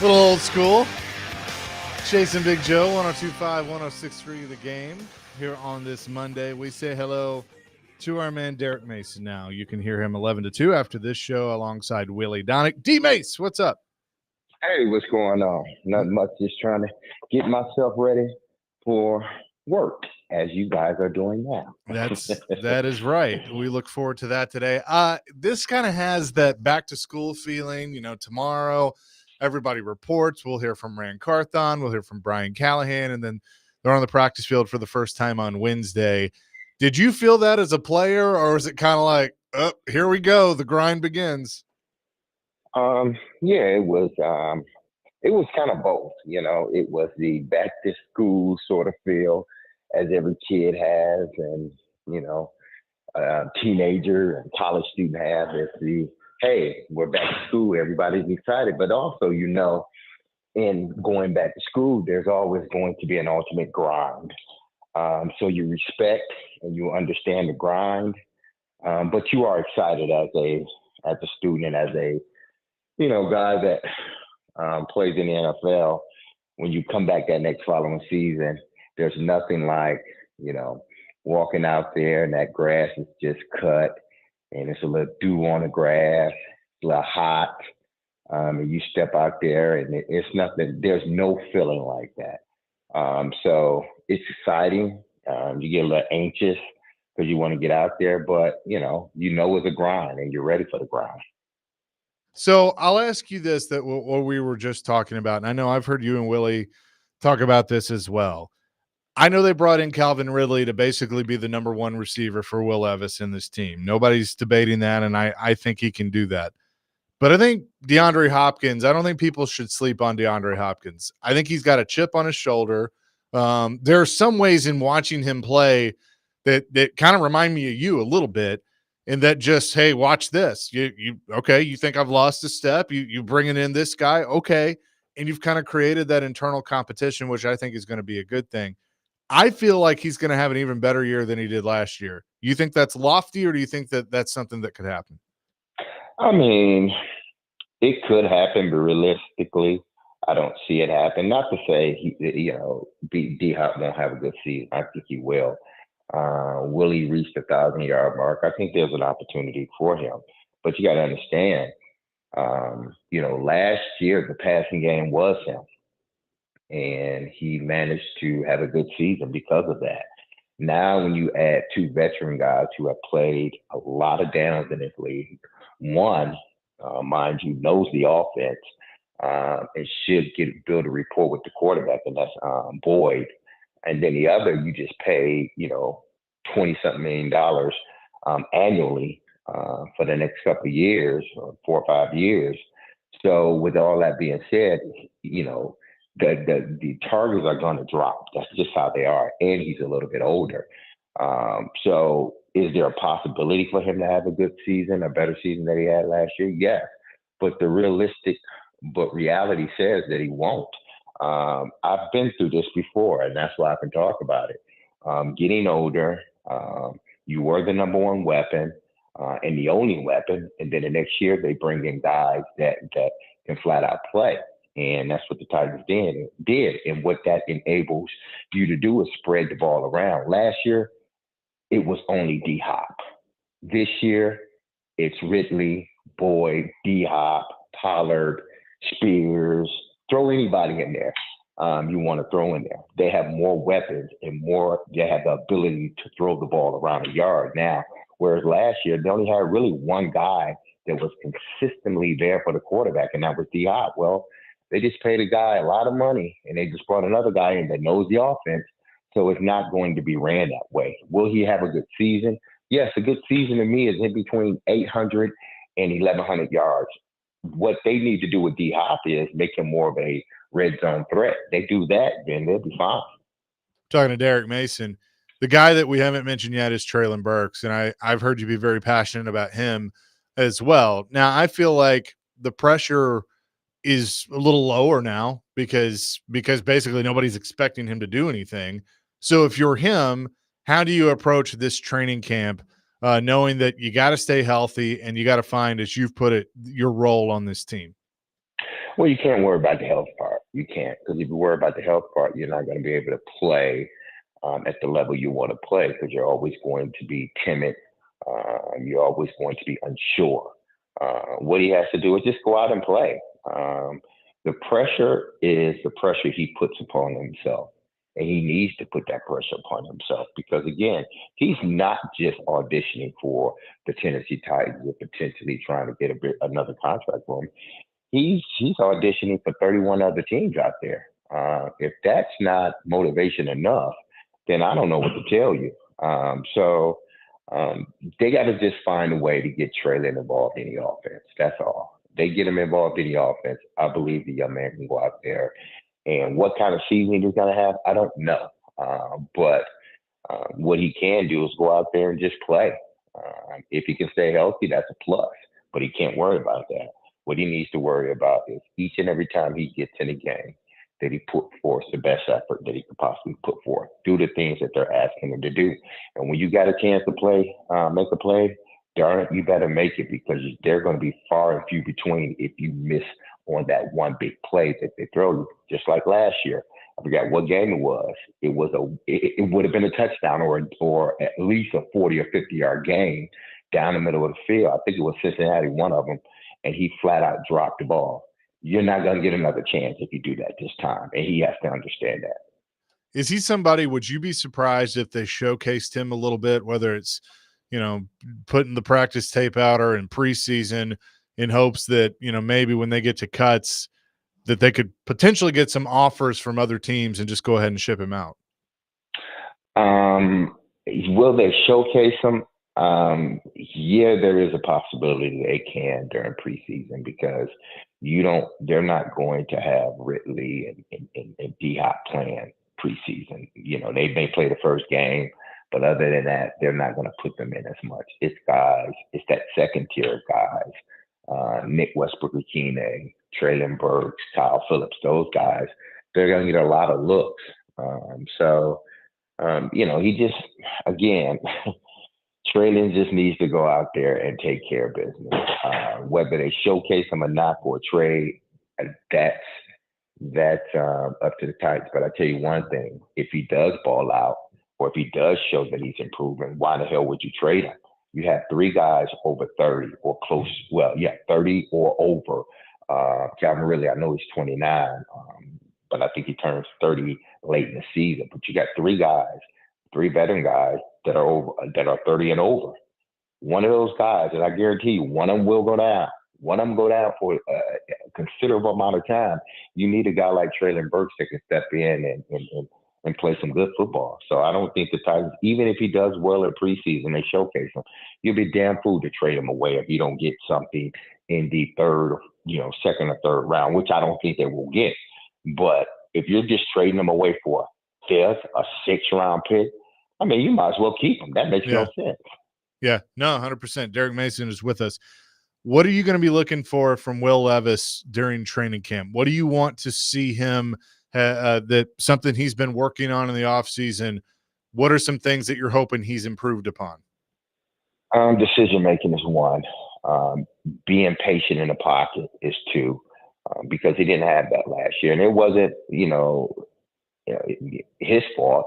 Little old school. Chasing Big Joe, 102.5, 106.3 The Game. Here on this Monday, we say hello to our man Derek Mason now. You can hear him 11 to 2 after this show alongside Willie Donick. D-Mace, what's up? Hey, what's going on? Nothing much. Just trying to get myself ready for work, as you guys are doing now. That is right. We look forward to that today. This kind of has that back to school feeling. Tomorrow everybody reports. We'll hear from Rand Carthon. We'll hear from Brian Callahan, and then they're on the practice field for the first time on Wednesday. Did you feel that as a player, or is it kind of like, oh, here we go, the grind begins? Yeah, it was kind of both. It was the back to school sort of feel, as every kid has, and you know, teenager and college student have. It's the hey, we're back to school. Everybody's excited, but also, in going back to school, there's always going to be an ultimate grind. So you respect and you understand the grind, but you are excited as a student, as a guy that plays in the NFL. When you come back that next following season, there's nothing like you know walking out there and that grass is just cut and it's a little dew on the grass, it's a little hot, and you step out there and it's nothing. There's no feeling like that. So it's exciting. You get a little anxious because you want to get out there, but it's a grind and you're ready for the grind. So I'll ask you this, that what we were just talking about, and I know I've heard you and Willie talk about this as well. I know they brought in Calvin Ridley to basically be the number one receiver for Will Levis in this team. Nobody's debating that, and I think he can do that. But I think DeAndre Hopkins, I don't think people should sleep on DeAndre Hopkins. I think he's got a chip on his shoulder. There are some ways in watching him play that kind of remind me of you a little bit, and that just, hey, watch this. You okay, you think I've lost a step, you bringing in this guy, okay, and you've kind of created that internal competition, which I think is going to be a good thing. I feel like he's going to have an even better year than he did last year. You think that's lofty, or do you think that that's something that could happen? I mean, it could happen, but realistically, I don't see it happen. Not to say D Hop won't have a good season. I think he will. Will he reach the 1,000 yard mark? I think there's an opportunity for him. But you got to understand, last year the passing game was him, and he managed to have a good season because of that. Now, when you add two veteran guys who have played a lot of downs in this league, one, mind you, knows the offense and should build a rapport with the quarterback, and that's Boyd. And then the other, you just pay, 20 something $million annually for the next couple of years, or 4 or 5 years. So, with all that being said, the targets are going to drop. That's just how they are, and he's a little bit older. So, is there a possibility for him to have a good season, a better season that he had last year? Yes, but but reality says that he won't. I've been through this before, and that's why I can talk about it. Getting older, you were the number one weapon and the only weapon, and then the next year they bring in guys that can flat out play. And that's what the Tigers did. And what that enables you to do is spread the ball around. Last year, it was only D Hop. This year, it's Ridley, Boyd, D Hop, Pollard, Spears. Throw anybody in there you want to throw in there. They have more weapons and they have the ability to throw the ball around a yard now. Whereas last year, they only had really one guy that was consistently there for the quarterback, and that was D Hop. Well, they just paid a guy a lot of money, and they just brought another guy in that knows the offense. So it's not going to be ran that way. Will he have a good season? Yes, a good season to me is in between 800 and 1,100 yards. What they need to do with D Hop is make him more of a red zone threat. They do that, then they'll be fine. Talking to Derek Mason, the guy that we haven't mentioned yet is Traylon Burks, and I've heard you be very passionate about him as well. Now, I feel like the pressure is a little lower now because basically nobody's expecting him to do anything. So if you're him, how do you approach this training camp, knowing that you got to stay healthy and you got to find, as you've put it, your role on this team? Well, you can't worry about the health part. You can't, because if you worry about the health part, you're not going to be able to play at the level you want to play because you're always going to be timid. You're always going to be unsure. What he has to do is just go out and play. The pressure is the pressure he puts upon himself. And he needs to put that pressure upon himself because, again, he's not just auditioning for the Tennessee Titans or potentially trying to get another contract for him. He's auditioning for 31 other teams out there. If that's not motivation enough, then I don't know what to tell you. So they got to just find a way to get Traylon involved in the offense. That's all. They get him involved in the offense. I believe the young man can go out there. And what kind of season he's going to have, I don't know. But what he can do is go out there and just play. If he can stay healthy, that's a plus. But he can't worry about that. What he needs to worry about is each and every time he gets in a game that he put forth the best effort that he could possibly put forth. Do the things that they're asking him to do. And when you got a chance to play, make a play, darn it, you better make it because they're going to be far and few between if you miss on that one big play that they throw you. Just like last year. I forgot what game it was. It would have been a touchdown or at least a 40 or 50-yard game down the middle of the field. I think it was Cincinnati, one of them, and he flat out dropped the ball. You're not going to get another chance if you do that this time, and he has to understand that. Is he somebody, would you be surprised if they showcased him a little bit, whether it's, putting the practice tape out or in preseason in hopes that, maybe when they get to cuts that they could potentially get some offers from other teams and just go ahead and ship him out? Will they showcase him? Yeah, there is a possibility they can during preseason because they're not going to have Ridley and D-Hop playing preseason. They may play the first game, but other than that, they're not going to put them in as much. It's that second tier of guys, Nick Westbrook-Ikhine, Treylon Burks, Kyle Phillips, those guys, they're going to get a lot of looks. He just, again, Treylon just needs to go out there and take care of business. Whether they showcase him or not for a trade, that's up to the Titans. But I tell you one thing: if he does ball out, or if he does show that he's improving, why the hell would you trade him? You have three guys over 30 or close. Well, yeah, 30 or over. Calvin Ridley, I know he's 29, but I think he turns 30 late in the season. But you got three veteran guys that are 30 and over. One of those guys, and I guarantee you, one of them will go down. One of them go down for a considerable amount of time. You need a guy like Treylon Burks that can step in and play some good football. So I don't think the Titans, even if he does well at preseason, they showcase him. You'll be damn fool to trade him away if you don't get something in the second or third round, which I don't think they will get. But if you're just trading them away for a fifth, a sixth round pick, I mean, you might as well keep them. That makes no sense. Yeah, no, 100%. Derek Mason is with us. What are you going to be looking for from Will Levis during training camp? What do you want to see him that something he's been working on in the offseason? What are some things that you're hoping he's improved upon? Decision making is one. Being patient in the pocket is two, because he didn't have that last year, and it wasn't his fault,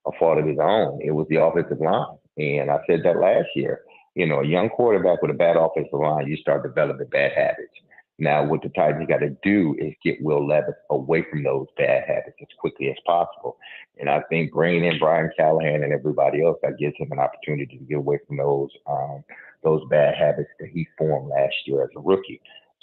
a fault of his own. It was the offensive line, and I said that last year. A young quarterback with a bad offensive line, you start developing bad habits. Now, what the Titans got to do is get Will Levis away from those bad habits as quickly as possible. And I think bringing in Brian Callahan and everybody else, that gives him an opportunity to get away from those bad habits that he formed last year as a rookie.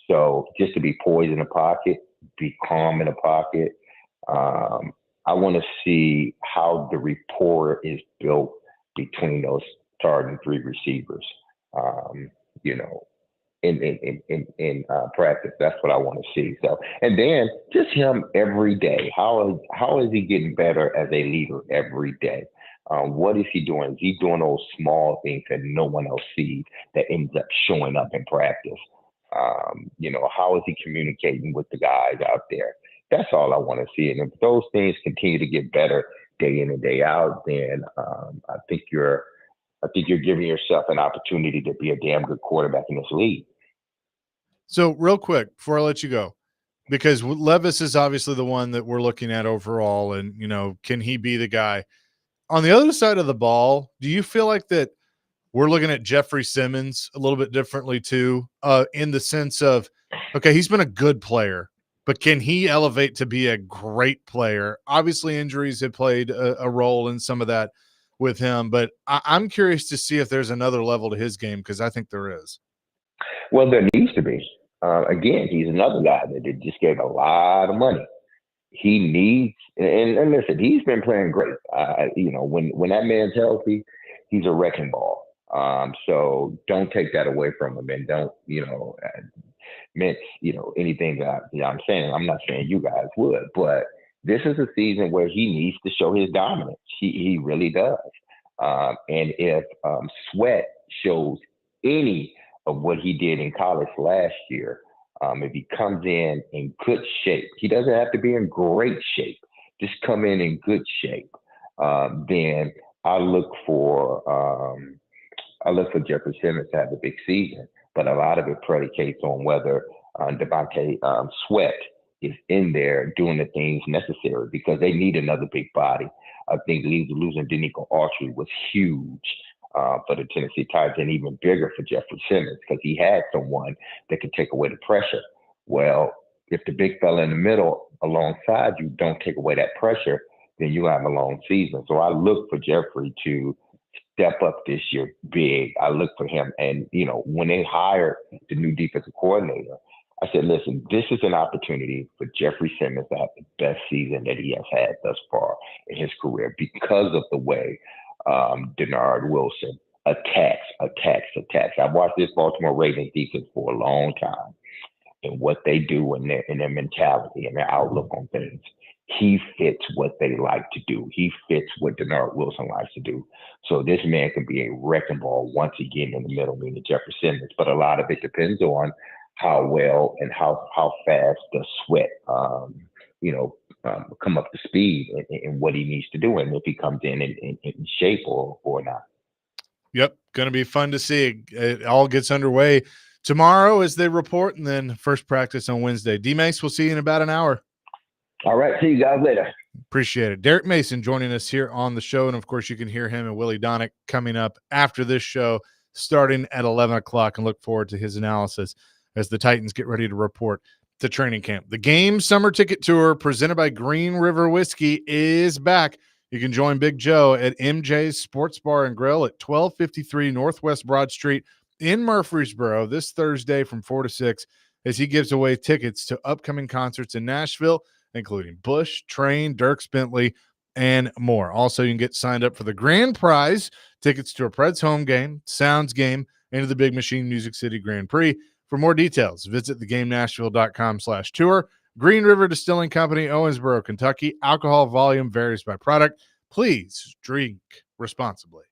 So just to be poised in the pocket, be calm in the pocket. I want to see how the rapport is built between those starting three receivers, in practice. That's what I want to see. So, and then just him every day. How is he getting better as a leader every day? What is he doing? Is he doing those small things that no one else sees that ends up showing up in practice? How is he communicating with the guys out there? That's all I want to see. And if those things continue to get better day in and day out, then I think you're giving yourself an opportunity to be a damn good quarterback in this league. So real quick, before I let you go, because Levis is obviously the one that we're looking at overall, and can he be the guy on the other side of the ball? Do you feel like that we're looking at Jeffrey Simmons a little bit differently too, in the sense of, okay, he's been a good player, but can he elevate to be a great player? Obviously, injuries have played a role in some of that with him, but I'm curious to see if there's another level to his game, because I think there is. Well, there needs to be. Again, he's another guy that they just gave a lot of money. He needs, and listen, he's been playing great. When that man's healthy, he's a wrecking ball. So don't take that away from him, and don't mince anything that I'm saying. I'm not saying you guys would, but this is a season where he needs to show his dominance. He really does. And if Sweat shows any of what he did in college last year, if he comes in good shape, he doesn't have to be in great shape. Just come in good shape. Then I look for Jeffrey Simmons to have a big season, but a lot of it predicates on whether Devontae Sweat is in there doing the things necessary, because they need another big body. I think losing Denico Autry was huge for the Tennessee Titans, and even bigger for Jeffrey Simmons, because he had someone that could take away the pressure. Well, if the big fella in the middle alongside you don't take away that pressure, then you have a long season. So I look for Jeffrey to step up this year big. I look for him. And, when they hired the new defensive coordinator, I said, listen, this is an opportunity for Jeffrey Simmons to have the best season that he has had thus far in his career, because of the way Denard Wilson attacks. I've watched this Baltimore Ravens defense for a long time, and what they do in their mentality and their outlook on things. He fits what they like to do. He fits what Denard Wilson likes to do. So this man can be a wrecking ball once again in the middle, meaning Jeffrey Simmons. But a lot of it depends on how well and how fast the Sweat, come up to speed and what he needs to do, and if he comes in shape or not. Yep, going to be fun to see. It all gets underway tomorrow as they report, and then first practice on Wednesday. D-Mace, we'll see you in about an hour. All right. See you guys later. Appreciate it. Derek Mason joining us here on the show. And of course, you can hear him and Willie Donick coming up after this show, starting at 11 o'clock, and look forward to his analysis as the Titans get ready to report to training camp. The Game Summer Ticket Tour presented by Green River Whiskey is back. You can join Big Joe at MJ's Sports Bar and Grill at 1253 Northwest Broad Street in Murfreesboro this Thursday from 4 to 6, as he gives away tickets to upcoming concerts in Nashville, including Bush, Train, Dierks Bentley, and more. Also, you can get signed up for the grand prize, tickets to a Preds home game, Sounds game, and to the Big Machine Music City Grand Prix. For more details, visit thegamenashville.com/tour. Green River Distilling Company, Owensboro, Kentucky. Alcohol volume varies by product. Please drink responsibly.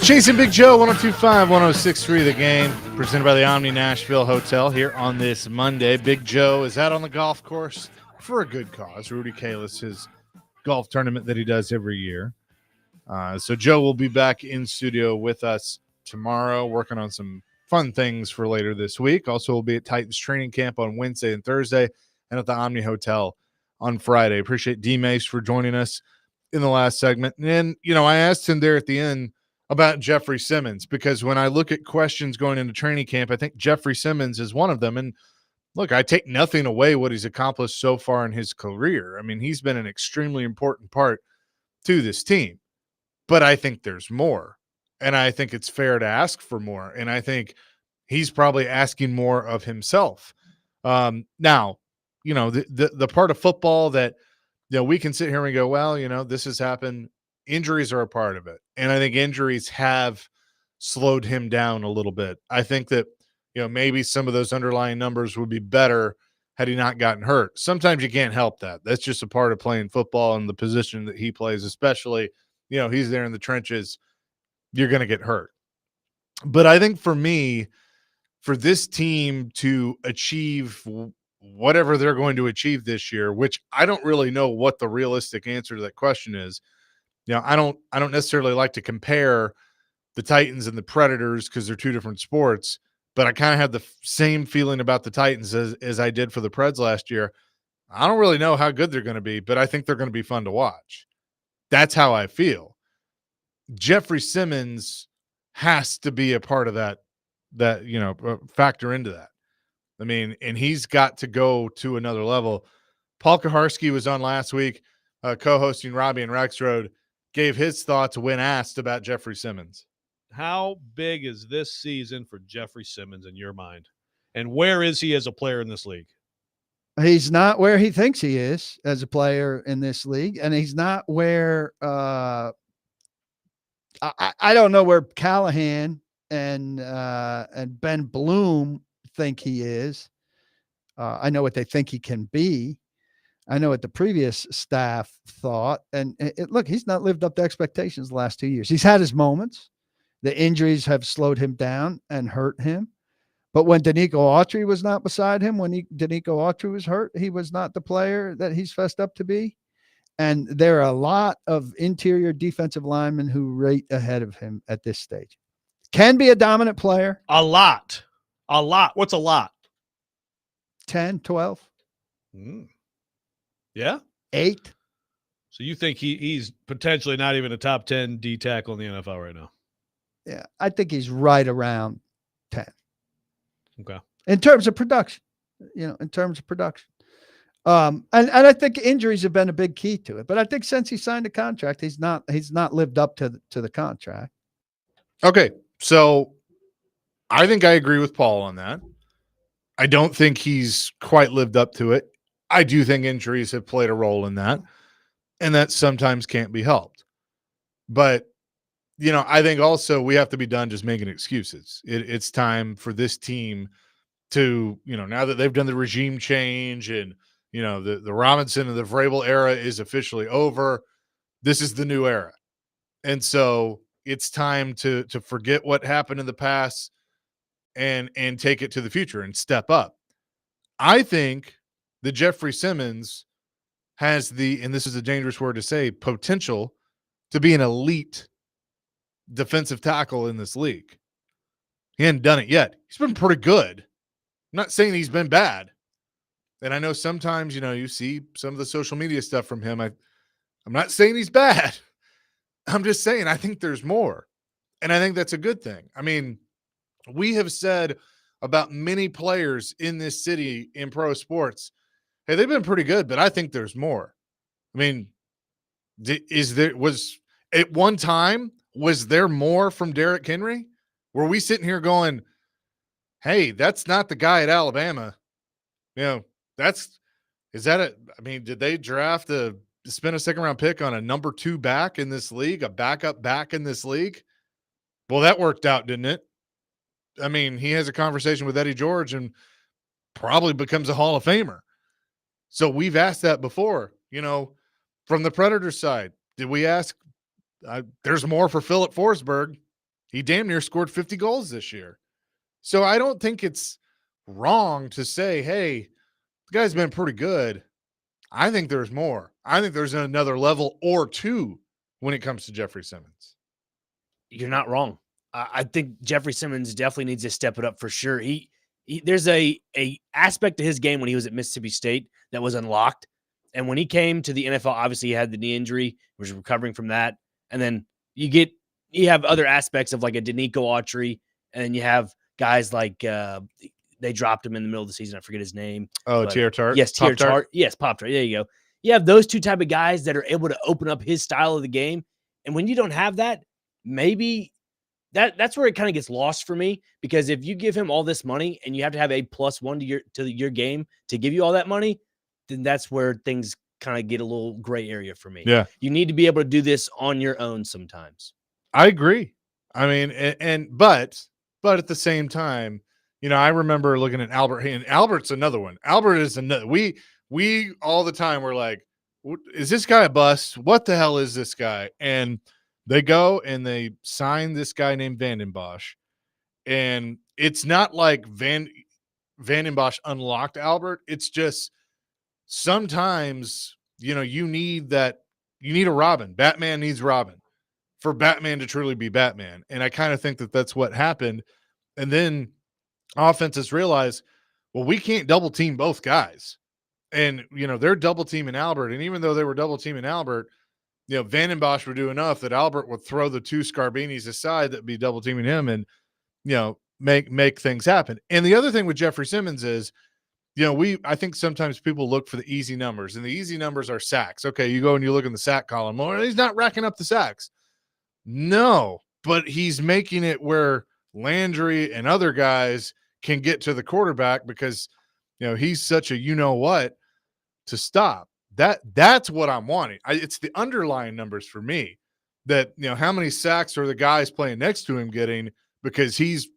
Chasing Big Joe, 102.5, 106.3 The Game, presented by the Omni Nashville Hotel here on this Monday. Big Joe is out on the golf course for a good cause. Rudy Kalis, his golf tournament that he does every year. So Joe will be back in studio with us tomorrow, working on some fun things for later this week. Also, we'll be at Titans training camp on Wednesday and Thursday, and at the Omni Hotel on Friday. Appreciate D Mace for joining us in the last segment. And, I asked him there at the end about Jeffrey Simmons, because when I look at questions going into training camp, I think Jeffrey Simmons is one of them. And look, I take nothing away what he's accomplished so far in his career. I mean, he's been an extremely important part to this team, but I think there's more. And I think it's fair to ask for more. And I think he's probably asking more of himself. Now, the part of football that, we can sit here and go, well, this has happened. Injuries are a part of it. And I think injuries have slowed him down a little bit. I think that, maybe some of those underlying numbers would be better had he not gotten hurt. Sometimes you can't help that. That's just a part of playing football and the position that he plays, especially, he's there in the trenches. You're going to get hurt. But I think for me, for this team to achieve whatever they're going to achieve this year, which I don't really know what the realistic answer to that question is. I don't necessarily like to compare the Titans and the Predators because they're two different sports, but I kind of had the same feeling about the Titans as I did for the Preds last year. I don't really know how good they're going to be, but I think they're going to be fun to watch. That's how I feel. Jeffrey Simmons has to be a part of that factor into that. I mean, and he's got to go to another level. Paul Kaharski was on last week, co-hosting Robbie and Rexroad, gave his thoughts when asked about Jeffrey Simmons. How big is this season for Jeffrey Simmons in your mind? And where is he as a player in this league? He's not where he thinks he is as a player in this league. And he's not where I don't know where Callahan and Ben Bloom think he is. I know what they think he can be. I know what the previous staff thought. And look, he's not lived up to expectations the last 2 years. He's had his moments. The injuries have slowed him down and hurt him. But when Danico Autry was not beside him, when Danico Autry was hurt, he was not the player that he's fessed up to be. And there are a lot of interior defensive linemen who rate ahead of him at this stage. Can be a dominant player. A lot. What's a lot? 10, 12. Yeah. 8. So you think he's potentially not even a top 10 D tackle in the NFL right now? Yeah. I think he's right around 10. Okay. In terms of production, And I think injuries have been a big key to it. But I think since he signed a contract, he's not lived up to the contract. Okay. So I think I agree with Paul on that. I don't think he's quite lived up to it. I do think injuries have played a role in that, and that sometimes can't be helped. But, I think also we have to be done just making excuses. It's time for this team to, now that they've done the regime change and, the Robinson and the Vrabel era is officially over, this is the new era. And so it's time to forget what happened in the past and take it to the future and step up. I think that Jeffrey Simmons has and this is a dangerous word to say, potential to be an elite defensive tackle in this league. He hadn't done it yet. He's been pretty good. I'm not saying he's been bad. And I know sometimes, you see some of the social media stuff from him. I'm not saying he's bad. I'm just saying I think there's more. And I think that's a good thing. I mean, we have said about many players in this city in pro sports, hey, they've been pretty good, but I think there's more. I mean, at one time, was there more from Derrick Henry? Were we sitting here going, hey, that's not the guy at Alabama? Did they spend a second round pick on a number 2 back in this league, a backup back in this league? Well, that worked out, didn't it? I mean, he has a conversation with Eddie George and probably becomes a Hall of Famer. So we've asked that before, from the Predators side. Did we ask? There's more for Philip Forsberg. He damn near scored 50 goals this year. So I don't think it's wrong to say, hey, the guy's been pretty good. I think there's more. I think there's another level or two when it comes to Jeffrey Simmons. You're not wrong. I think Jeffrey Simmons definitely needs to step it up for sure. There's a aspect to his game when he was at Mississippi State that was unlocked, and when he came to the NFL, obviously he had the knee injury, was recovering from that, and then you have other aspects of like a Danico Autry, and then you have guys like they dropped him in the middle of the season. I forget his name. Oh, But- Tier Tart. Yes, Tier Pop-Tart? Tart. Yes, Pop Tart. There you go. You have those two type of guys that are able to open up his style of the game. And when you don't have that, maybe that's where it kind of gets lost for me. Because if you give him all this money and you have to have a +1 to your game to give you all that money, then that's where things kind of get a little gray area for me. Yeah. You need to be able to do this on your own sometimes. I agree. I mean, but at the same time, I remember looking at Albert and Albert's another one. Albert is another. We all the time we're like, is this guy a bust? What the hell is this guy? And they go and they sign this guy named Vanden Bosch. And it's not like Vanden Bosch unlocked Albert. It's just sometimes, you need a Robin. Batman needs Robin for Batman to truly be Batman. And I kind of think that that's what happened. And then offenses realize, well, we can't double team both guys. And, they're double teaming Albert. And even though they were double teaming Albert, Vanden Bosch would do enough that Albert would throw the two Scarbinis aside that be double teaming him and, make things happen. And the other thing with Jeffrey Simmons is, I think sometimes people look for the easy numbers, and the easy numbers are sacks. Okay, you go and you look in the sack column. Well, he's not racking up the sacks. No, but he's making it where Landry and other guys can get to the quarterback because, he's such a what to stop. That's what I'm wanting. It's the underlying numbers for me that, how many sacks are the guys playing next to him getting because he's,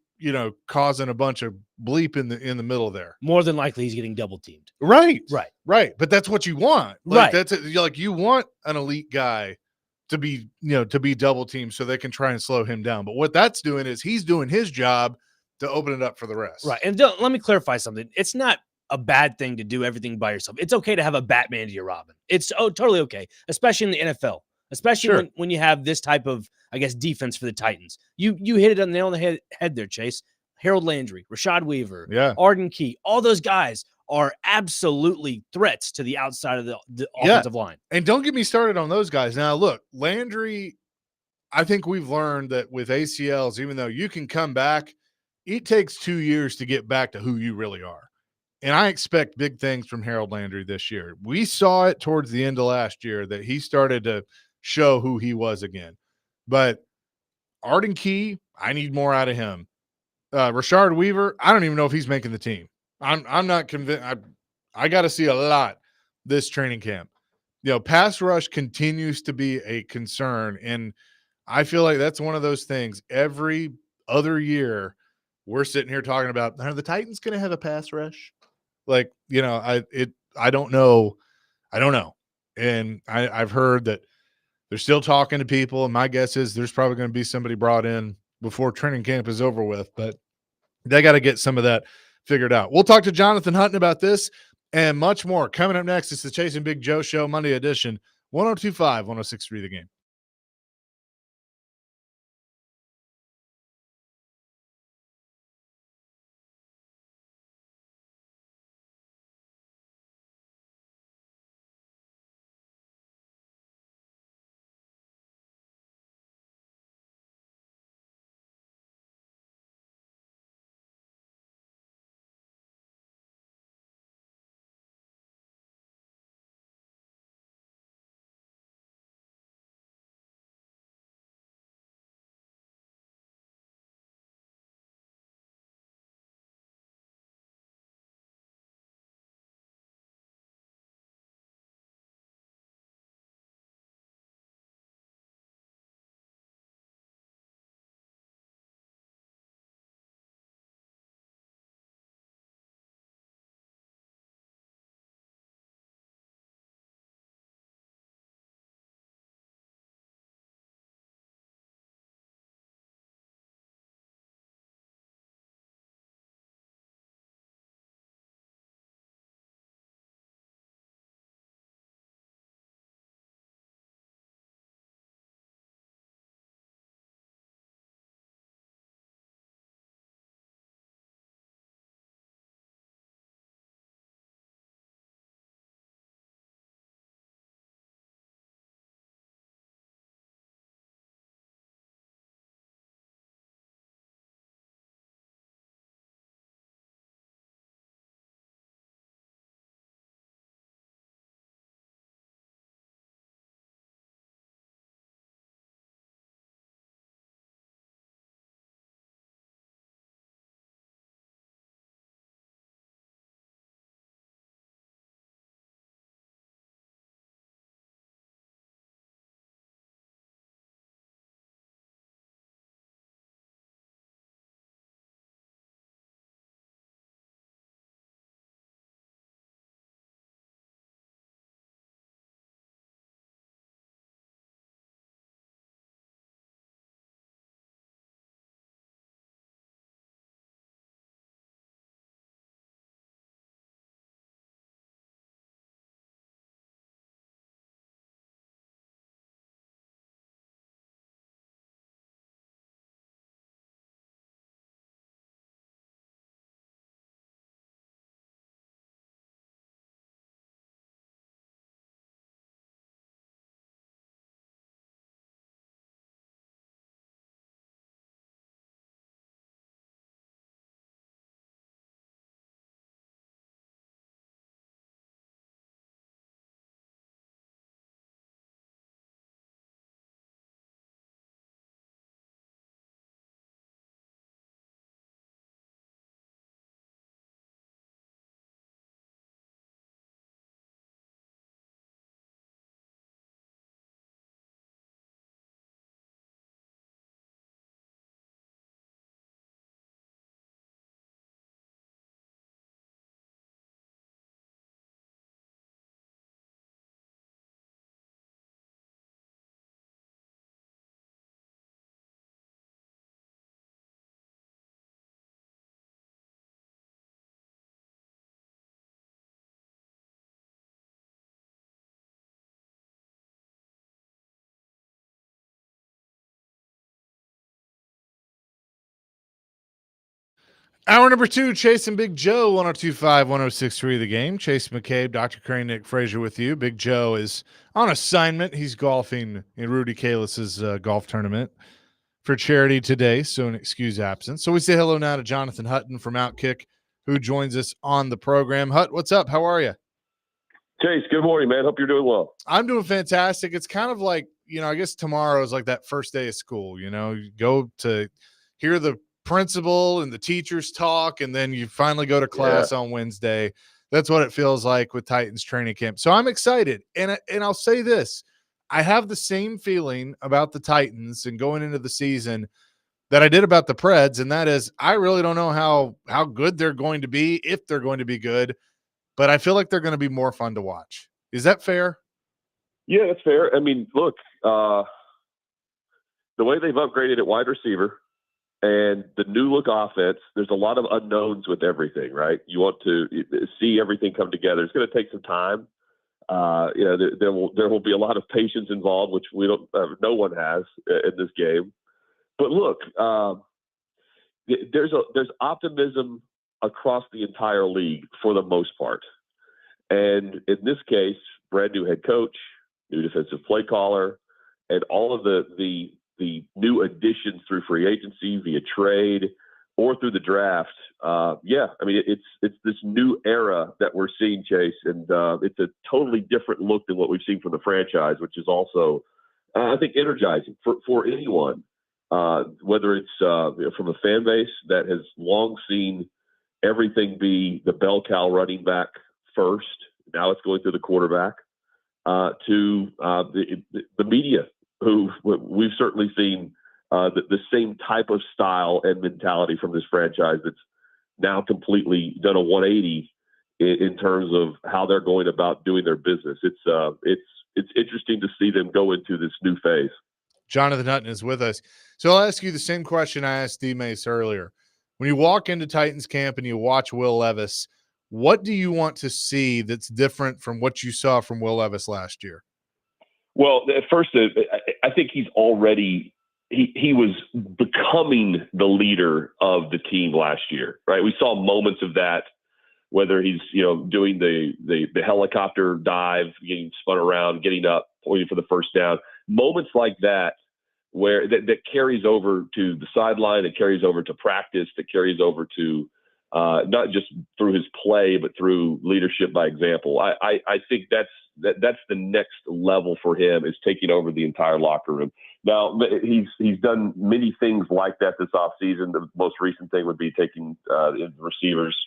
causing a bunch of bleep in the middle there. More than likely, he's getting double teamed. Right. Right. Right. But that's what you want. Like, Right. You want an elite guy to be, to be double teamed so they can try and slow him down. But what that's doing is he's doing his job to open it up for the rest. Right. And let me clarify something. It's not a bad thing to do everything by yourself. It's okay to have a Batman to your Robin. It's totally okay, especially in the NFL, especially Sure. when you have this type of, I guess, defense for the Titans. You hit it on the nail on the head there, Chase. Harold Landry, Rashad Weaver, Yeah. Arden Key, all those guys are absolutely threats to the outside of the Yeah. offensive line. And don't get me started on those guys. Now, look, Landry, I think we've learned that with ACLs, even though you can come back, it takes 2 years to get back to who you really are. And I expect big things from Harold Landry this year. We saw it towards the end of last year that he started to show who he was again. But Arden Key, I need more out of him. Rashard Weaver, I don't even know if he's making the team. I'm not convinced. I got to see a lot this training camp. Pass rush continues to be a concern, and I feel like that's one of those things. Every other year, we're sitting here talking about, are the Titans going to have a pass rush? Like, I don't know. I don't know. And I've heard that they're still talking to people, and my guess is there's probably going to be somebody brought in before training camp is over with, but they got to get some of that figured out. We'll talk to Jonathan Hutton about this and much more coming up next. It's the Chasing Big Joe Show, Monday edition, 102.5, 106.3 The Game. Hour number 2, Chase and Big Joe, 102.5, 106.3 The Game. Chase McCabe, Dr. Crane, Nick Frazier with you. Big Joe is on assignment. He's golfing in Rudy Kalis's golf tournament for charity today, so an excuse absence. So we say hello now to Jonathan Hutton from Outkick, who joins us on the program. Hut, what's up? How are you? Chase, good morning, man. Hope you're doing well. I'm doing fantastic. It's kind of like, I guess tomorrow is like that first day of school. You go to hear the principal and the teachers talk, and then you finally go to class on Wednesday. That's what it feels like with Titans training camp. So I'm excited. And I'll say this. I have the same feeling about the Titans and going into the season that I did about the Preds, and that is I really don't know how good they're going to be, if they're going to be good, but I feel like they're going to be more fun to watch. Is that fair? Yeah, that's fair. I mean, look, the way they've upgraded at wide receiver and the new look offense, there's a lot of unknowns with everything, right? You want to see everything come together. It's going to take some time. There will be a lot of patience involved, which no one has in this game. But look, there's optimism across the entire league for the most part. And in this case, brand new head coach, new defensive play caller, and all of the new additions through free agency, via trade, or through the draft. I mean, it's this new era that we're seeing, Chase, and it's a totally different look than what we've seen from the franchise, which is also, I think, energizing for anyone, whether it's from a fan base that has long seen everything be the bell cow running back first. Now it's going through the quarterback, to the media, who we've certainly seen the same type of style and mentality from this franchise that's now completely done a 180 in terms of how they're going about doing their business. It's interesting to see them go into this new phase. Jonathan Hutton is with us. So I'll ask you the same question I asked D-Mace earlier. When you walk into Titans camp and you watch Will Levis, what do you want to see that's different from what you saw from Will Levis last year? Well, at first, I think he's already he was becoming the leader of the team last year, right? We saw moments of that, whether he's doing the helicopter dive, getting spun around, getting up, pointing for the first down, moments like that, where that carries over to the sideline, it carries over to practice, that carries over to not just through his play, but through leadership by example. I think that's the next level for him, is taking over the entire locker room. Now, he's done many things like that this offseason. The most recent thing would be taking receivers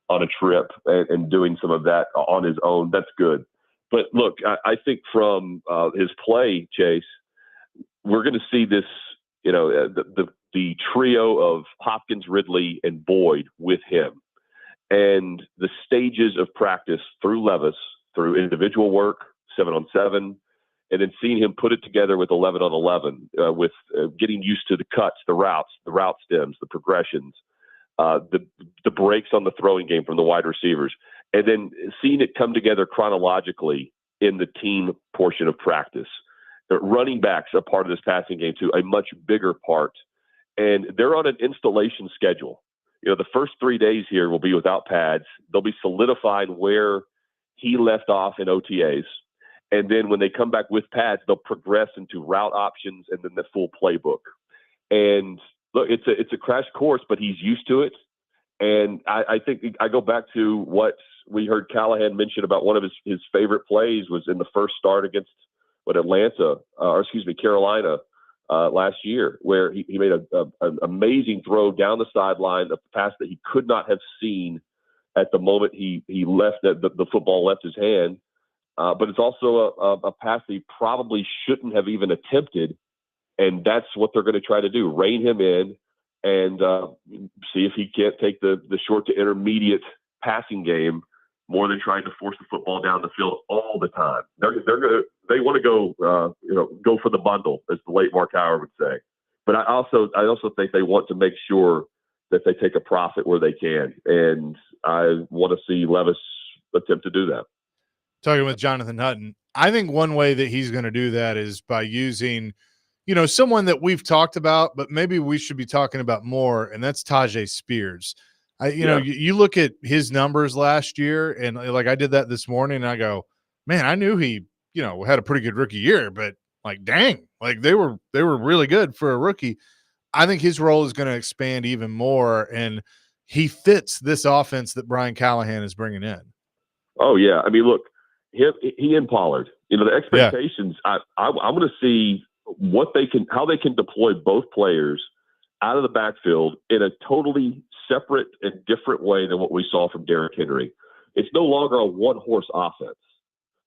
on a trip and doing some of that on his own. That's good. But look, I think from his play, Chase, we're going to see this, the trio of Hopkins, Ridley, and Boyd with him, and the stages of practice through Levis, through individual work, 7-on-7, and then seeing him put it together with 11-on-11, with getting used to the cuts, the route stems, the progressions, the breaks on the throwing game from the wide receivers, and then seeing it come together chronologically in the team portion of practice. The running backs are part of this passing game too, a much bigger part. And they're on an installation schedule. The first 3 days here will be without pads. They'll be solidifying where he left off in OTAs. And then when they come back with pads, they'll progress into route options and then the full playbook. And look, it's a crash course, but he's used to it. And I think I go back to what we heard Callahan mention about one of his favorite plays was in the first start against Carolina last year, where he made an amazing throw down the sideline, a pass that he could not have seen at the moment he left the football left his hand. But it's also a pass that he probably shouldn't have even attempted. And that's what they're going to try to do, rein him in and see if he can't take the short to intermediate passing game more than trying to force the football down the field all the time. They want to go for the bundle, as the late Mark Howard would say. But I also think they want to make sure that they take a profit where they can, and I want to see Levis attempt to do that. Talking with Jonathan Hutton, I think one way that he's going to do that is by using, someone that we've talked about, but maybe we should be talking about more, and that's Tyjae Spears. You know, you look at his numbers last year, and like I did that this morning, and I go, man, I knew he, had a pretty good rookie year, but like, dang, like they were really good for a rookie. I think his role is going to expand even more, and he fits this offense that Brian Callahan is bringing in. Oh yeah, I mean, look, he and Pollard. The expectations. I'm going to see how they can deploy both players out of the backfield in a totally separate and different way than what we saw from Derrick Henry. It's no longer a one-horse offense.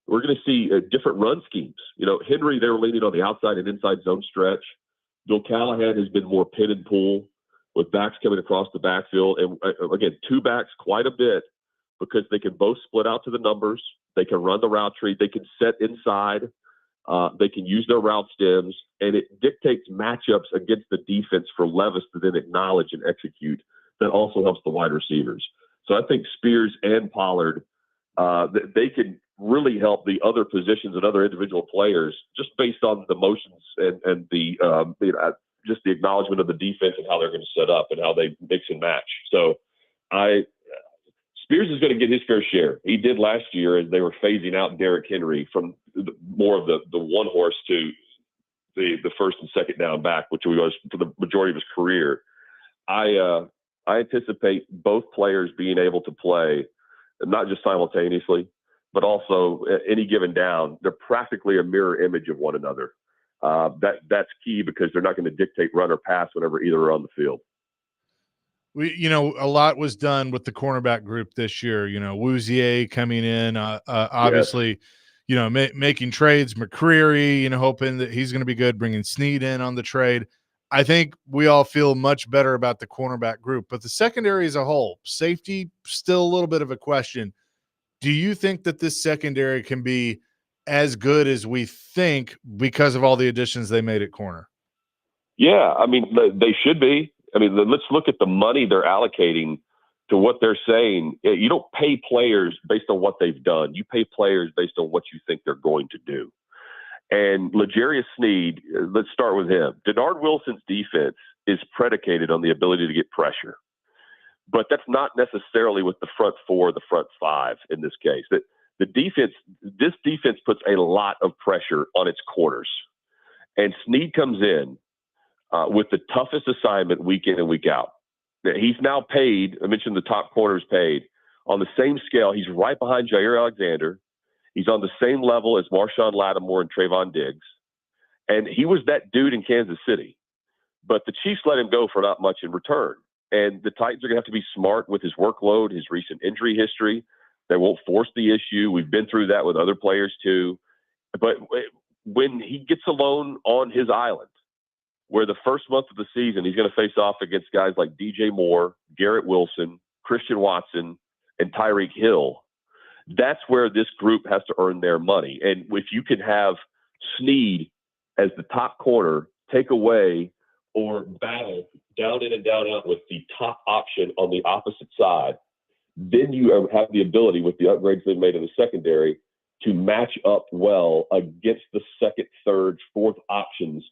We're going to see different run schemes. Henry, they were leaning on the outside and inside zone stretch. Bill Callahan has been more pin and pull with backs coming across the backfield. And again, two backs quite a bit because they can both split out to the numbers. They can run the route tree. They can set inside. They can use their route stems. And it dictates matchups against the defense for Levis to then acknowledge and execute. That also helps the wide receivers. So I think Spears and Pollard, they can really help the other positions and other individual players just based on the motions and the just the acknowledgement of the defense and how they're going to set up and how they mix and match. So Spears is going to get his fair share. He did last year as they were phasing out Derrick Henry from more of the one horse to the first and second down back, which he was for the majority of his career. I anticipate both players being able to play, not just simultaneously, but also any given down. They're practically a mirror image of one another. That's key because they're not going to dictate run or pass whenever either are on the field. A lot was done with the cornerback group this year. Wouzier coming in, obviously, making trades. McCreary, hoping that he's going to be good, bringing Snead in on the trade. I think we all feel much better about the cornerback group, but the secondary as a whole, safety, still a little bit of a question. Do you think that this secondary can be as good as we think because of all the additions they made at corner? Yeah, I mean, they should be. I mean, let's look at the money they're allocating to what they're saying. You don't pay players based on what they've done. You pay players based on what you think they're going to do. And L'Jarius Sneed, let's start with him. Denard Wilson's defense is predicated on the ability to get pressure. But that's not necessarily with the front four, the front five in this case. This defense puts a lot of pressure on its corners. And Sneed comes in with the toughest assignment week in and week out. He's now paid, I mentioned the top corners paid, on the same scale. He's right behind Jair Alexander. He's on the same level as Marshawn Lattimore and Trayvon Diggs. And he was that dude in Kansas City. But the Chiefs let him go for not much in return. And the Titans are going to have to be smart with his workload, his recent injury history. They won't force the issue. We've been through that with other players too. But when he gets alone on his island, where the first month of the season he's going to face off against guys like DJ Moore, Garrett Wilson, Christian Watson, and Tyreek Hill, that's where this group has to earn their money. And if you can have Sneed as the top corner take away or battle down in and down out with the top option on the opposite side, then you have the ability with the upgrades they've made in the secondary to match up well against the second, third, fourth options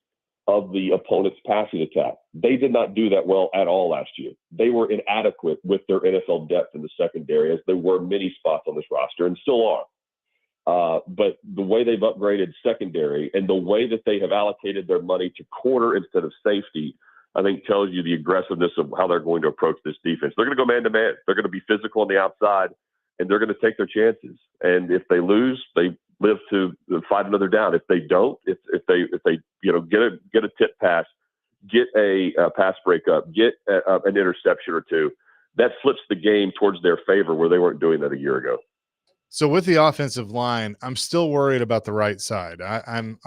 of the opponent's passing attack. They did not do that well at all last year. They were inadequate with their NFL depth in the secondary, as there were many spots on this roster and still are. But the way they've upgraded secondary and the way that they have allocated their money to corner instead of safety, I think tells you the aggressiveness of how they're going to approach this defense. They're going to go man to man. They're going to be physical on the outside, and they're going to take their chances. And if they lose, they live to fight another down. If they don't, if they get a tip pass, get a pass breakup, get an interception or two, that flips the game towards their favor where they weren't doing that a year ago. So with the offensive line, I'm still worried about the right side. I'm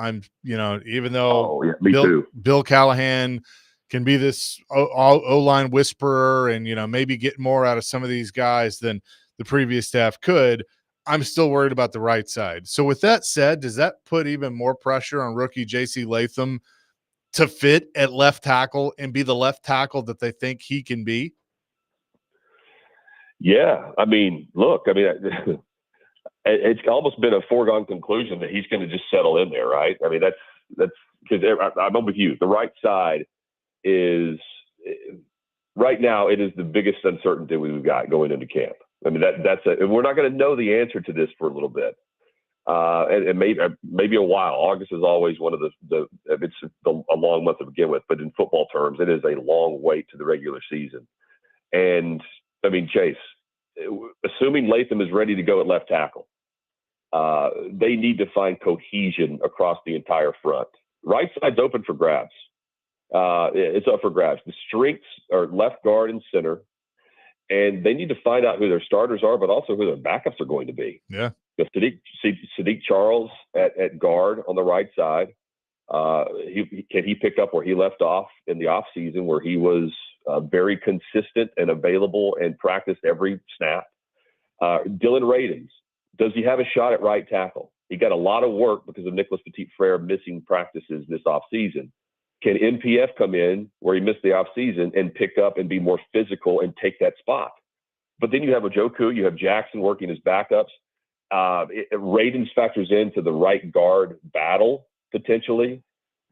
even though Bill Callahan can be this O-line whisperer and maybe get more out of some of these guys than the previous staff could, I'm still worried about the right side. So with that said, does that put even more pressure on rookie J.C. Latham to fit at left tackle and be the left tackle that they think he can be? Yeah. I mean, look, it's almost been a foregone conclusion that he's going to just settle in there, right? I mean, that's because I'm with you. The right side is right now it is the biggest uncertainty we've got going into camp. I mean, and we're not going to know the answer to this for a little bit. And maybe a while. August is always one of it's a long month to begin with, but in football terms, it is a long wait to the regular season. And I mean, Chase, assuming Latham is ready to go at left tackle, they need to find cohesion across the entire front. Right side's open for grabs. It's up for grabs. The strengths are left guard and center, and they need to find out who their starters are, but also who their backups are going to be. Yeah. Sadiq Charles at guard on the right side. Can he pick up where he left off in the offseason, where he was very consistent and available and practiced every snap? Dylan Radins, does he have a shot at right tackle? He got a lot of work because of Nicholas Petit-Frere missing practices this offseason. Can NPF come in where he missed the offseason and pick up and be more physical and take that spot? But then you have Ojoku, you have Jackson working as backups. Radins factors into the right guard battle potentially.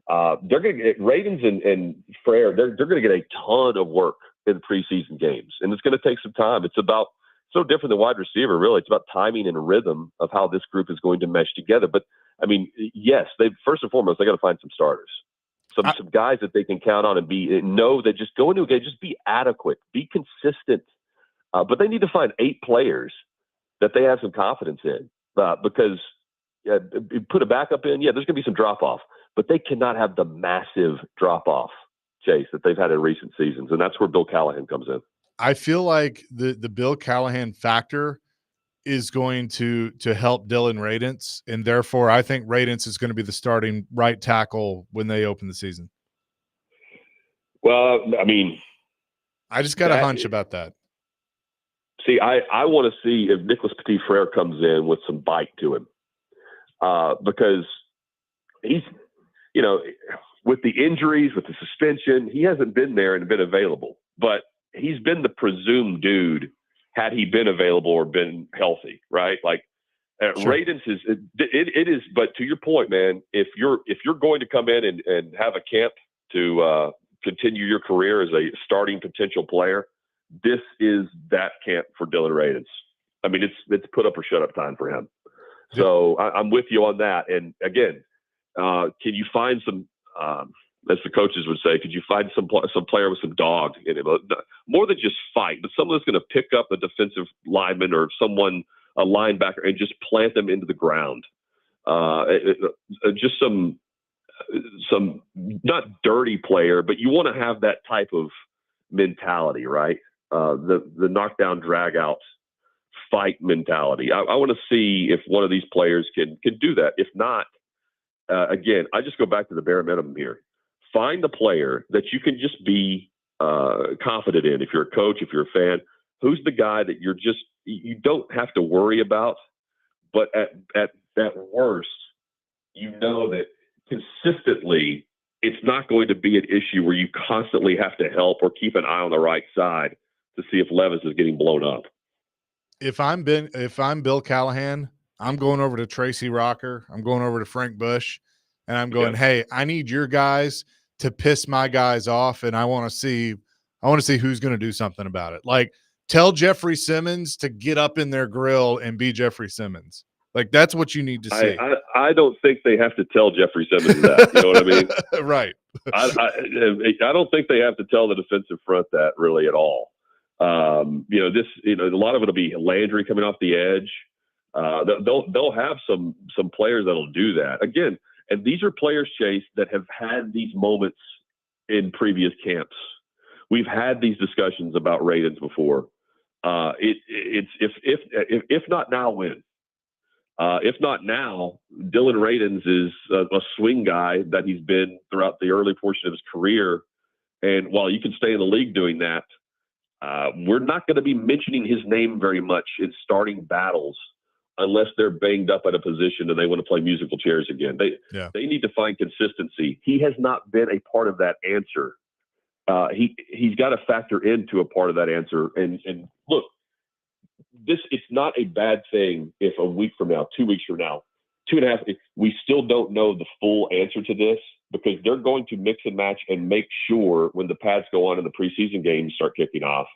They're going to get Radins and Frere. They're going to get a ton of work in preseason games, and it's going to take some time. It's about so different than wide receiver, really. It's about timing and rhythm of how this group is going to mesh together. But I mean, yes, they first and foremost they got to find some starters, some guys that they can count on and know that just go into a game, just be adequate, be consistent. But they need to find 8 players that they have some confidence in, because put a backup in, there's going to be some drop off, but they cannot have the massive drop off, Chase, that they've had in recent seasons, and that's where Bill Callahan comes in. I feel like the Bill Callahan factor is going to help Dylan Radins, and therefore I think Radins is going to be the starting right tackle when they open the season. Well, I mean, I just got a hunch about that. See, I want to see if Nicholas Petit-Frere comes in with some bite to him, because he's, with the injuries, with the suspension, he hasn't been there and been available, but he's been the presumed dude had he been available or been healthy, right? Like sure. Radins it is, but to your point, man, if you're going to come in and have a camp to continue your career as a starting potential player, this is that camp for Dylan Radins. I mean, it's put up or shut up time for him. So I'm with you on that. And again, can you find some, as the coaches would say, could you find some player with some dog in him? More than just fight, but someone that's going to pick up a defensive lineman or a linebacker, and just plant them into the ground. Just some not dirty player, but you want to have that type of mentality, right? The knockdown, drag out, fight mentality. I want to see if one of these players can do that. If not, again, I just go back to the bare minimum here. Find the player that you can just be confident in. If you're a coach, if you're a fan, who's the guy that you don't have to worry about, but at worst, that consistently it's not going to be an issue where you constantly have to help or keep an eye on the right side to see if Levis is getting blown up. If I'm Bill Callahan, I'm going over to Tracy Rocker. I'm going over to Frank Bush, and I'm going, hey, I need your guys to piss my guys off, and I want to see who's going to do something about it. Like, tell Jeffrey Simmons to get up in their grill and be Jeffrey Simmons. Like, that's what you need to see. I don't think they have to tell Jeffrey Simmons that. You know what I mean? Right. I don't think they have to tell the defensive front that really at all. A lot of it will be Landry coming off the edge. They'll have some players that'll do that again. And these are players, Chase, that have had these moments in previous camps. We've had these discussions about Radins before. It's if not now, when? If not now, Dylan Radins is a swing guy that he's been throughout the early portion of his career. And while you can stay in the league doing that, we're not going to be mentioning his name very much in starting battles unless they're banged up at a position and they want to play musical chairs again. They need to find consistency. He has not been a part of that answer. He's got to factor into a part of that answer. And look, it's not a bad thing if a week from now, 2 weeks from now, 2.5, we still don't know the full answer to this. because they're going to mix and match and make sure when the pads go on and the preseason games start kicking off,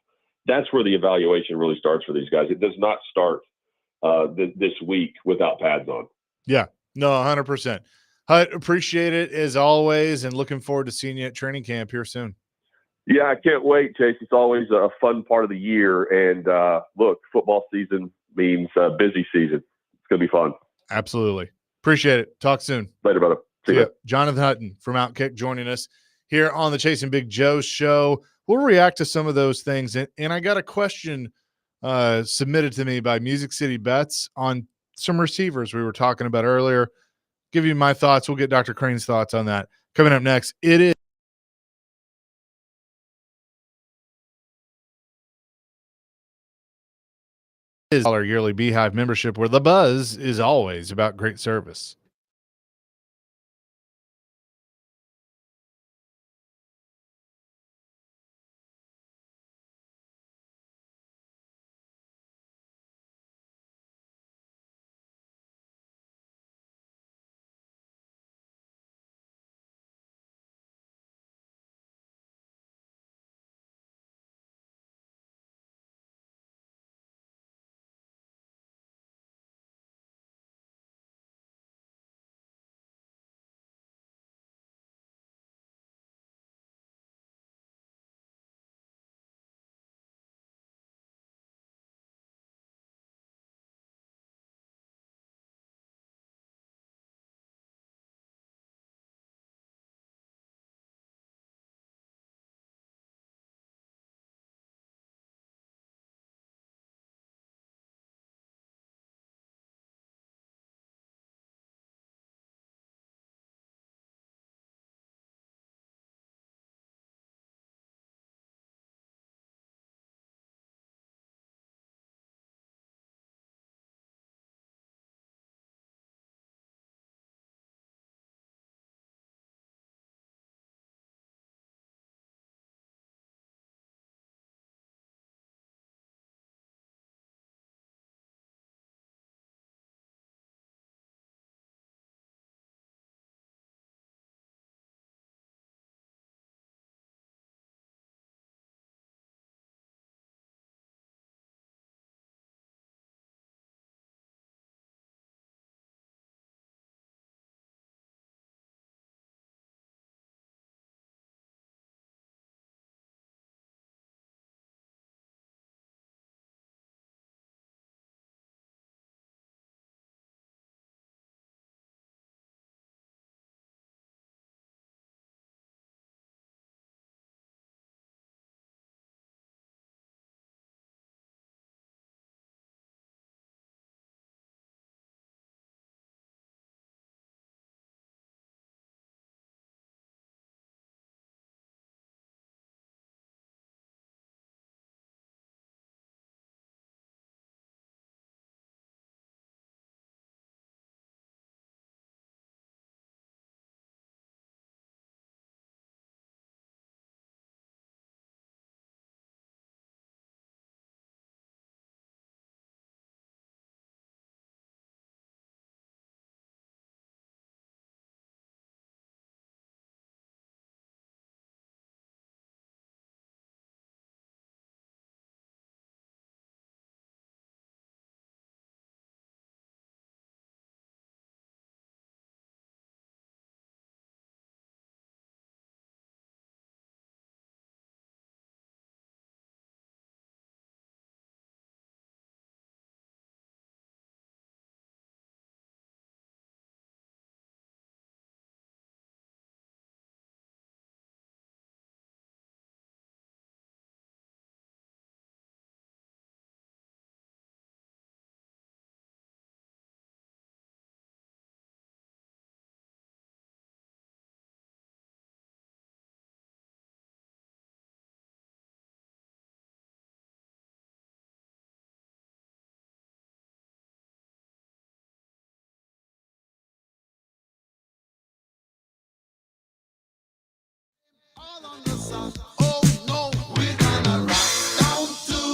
that's where the evaluation really starts for these guys. It does not start this week without pads on. Yeah, no, 100%. Hut, appreciate it as always, and looking forward to seeing you at training camp here soon. Yeah, I can't wait, Chase. It's always a fun part of the year. And look, football season means busy season. It's going to be fun. Absolutely. Appreciate it. Talk soon. Later, brother. See ya. Jonathan Hutton from Outkick joining us here on the Chasing Big Joe show. We'll react to some of those things. And I got a question submitted to me by Music City Bets on some receivers we were talking about earlier. Give you my thoughts. We'll get Dr. Crane's thoughts on that. Coming up next, it is our yearly Beehive membership, where the buzz is always about great service.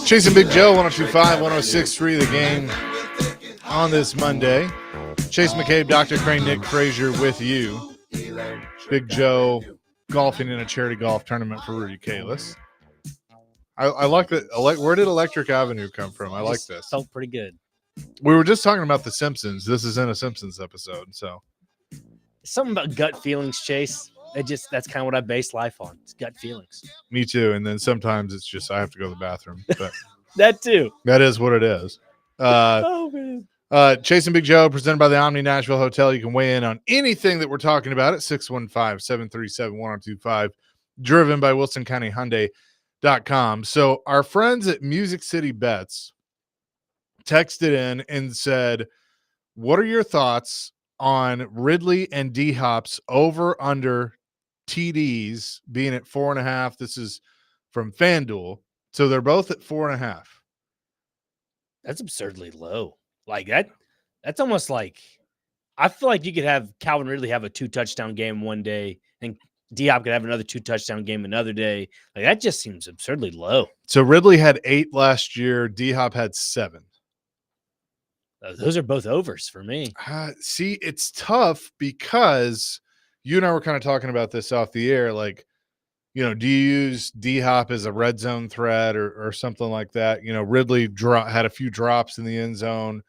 Chasing Big Joe, 102.5, 106.3 The Game on this Monday. Chase McCabe, Dr. Crane, Nick Frazier with you. Big Joe golfing in a charity golf tournament for Rudy Kalis. I like that. Where did Electric Avenue come from? I like Just this. Felt pretty good. We were just talking about The Simpsons. This is in a Simpsons episode. So Something about gut feelings, Chase. That's kind of what I base life on. It's gut feelings. me too. And then sometimes it's just I have to go to the bathroom. But That too. that is what it is. Oh man. Chase and Big Joe, presented by the Omni Nashville Hotel. You can weigh in on anything that we're talking about at 615-737-1025, driven by Wilson County Hyundai.com. So our friends at Music City Bets texted in and said, what are your thoughts on Ridley and D-Hop's over under TDs being at 4.5? This is from FanDuel. So they're both at 4.5. That's absurdly low. Like that. That's almost like I feel like you could have Calvin Ridley have a 2-touchdown game one day, and Diop could have another 2-touchdown game another day. Like that just seems absurdly low. So Ridley had 8 last year. D-Hop had 7. Those are both overs for me. See, it's tough because you and I were kind of talking about this off the air. Like, do you use D-Hop as a red zone threat or something like that? Ridley had a few drops in the end zone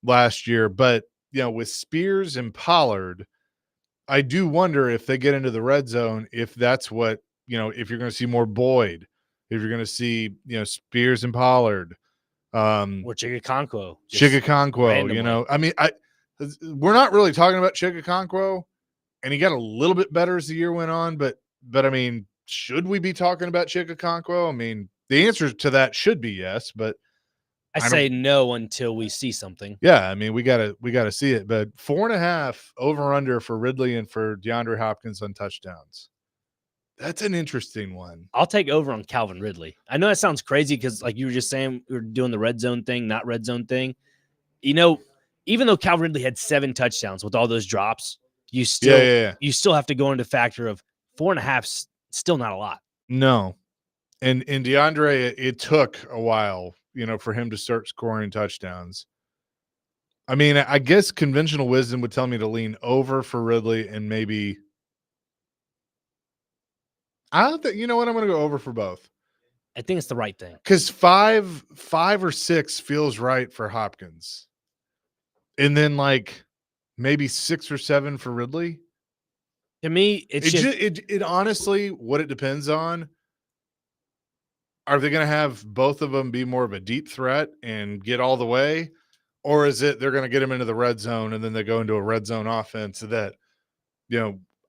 last year, but with Spears and Pollard, I do wonder if they get into the red zone, if that's what, if you're going to see more Boyd, if you're going to see, Spears and Pollard, Or Chigakonkwo. Chigakonkwo, I mean, we're not really talking about Chigakonkwo, and he got a little bit better as the year went on, but I mean, should we be talking about Chigakonkwo? I mean, the answer to that should be yes, but I say no until we see something. yeah, I mean, we gotta see it. But 4.5 over under for Ridley and for DeAndre Hopkins on touchdowns. That's an interesting one. I'll take over on Calvin Ridley. I know that sounds crazy because, like you were just saying, we were doing the red zone thing, not red zone thing. Even though Calvin Ridley had 7 touchdowns with all those drops, you still you still have to go into factor of 4.5. Still not a lot. No, and DeAndre, it took a while, for him to start scoring touchdowns. I mean, I guess conventional wisdom would tell me to lean over for Ridley and maybe. I don't think, I'm going to go over for both. I think it's the right thing. Because 5 or 6 feels right for Hopkins. And then like maybe 6 or 7 for Ridley. To me, It honestly, what it depends on, are they going to have both of them be more of a deep threat and get all the way? Or is it they're going to get them into the red zone and then they go into a red zone offense that,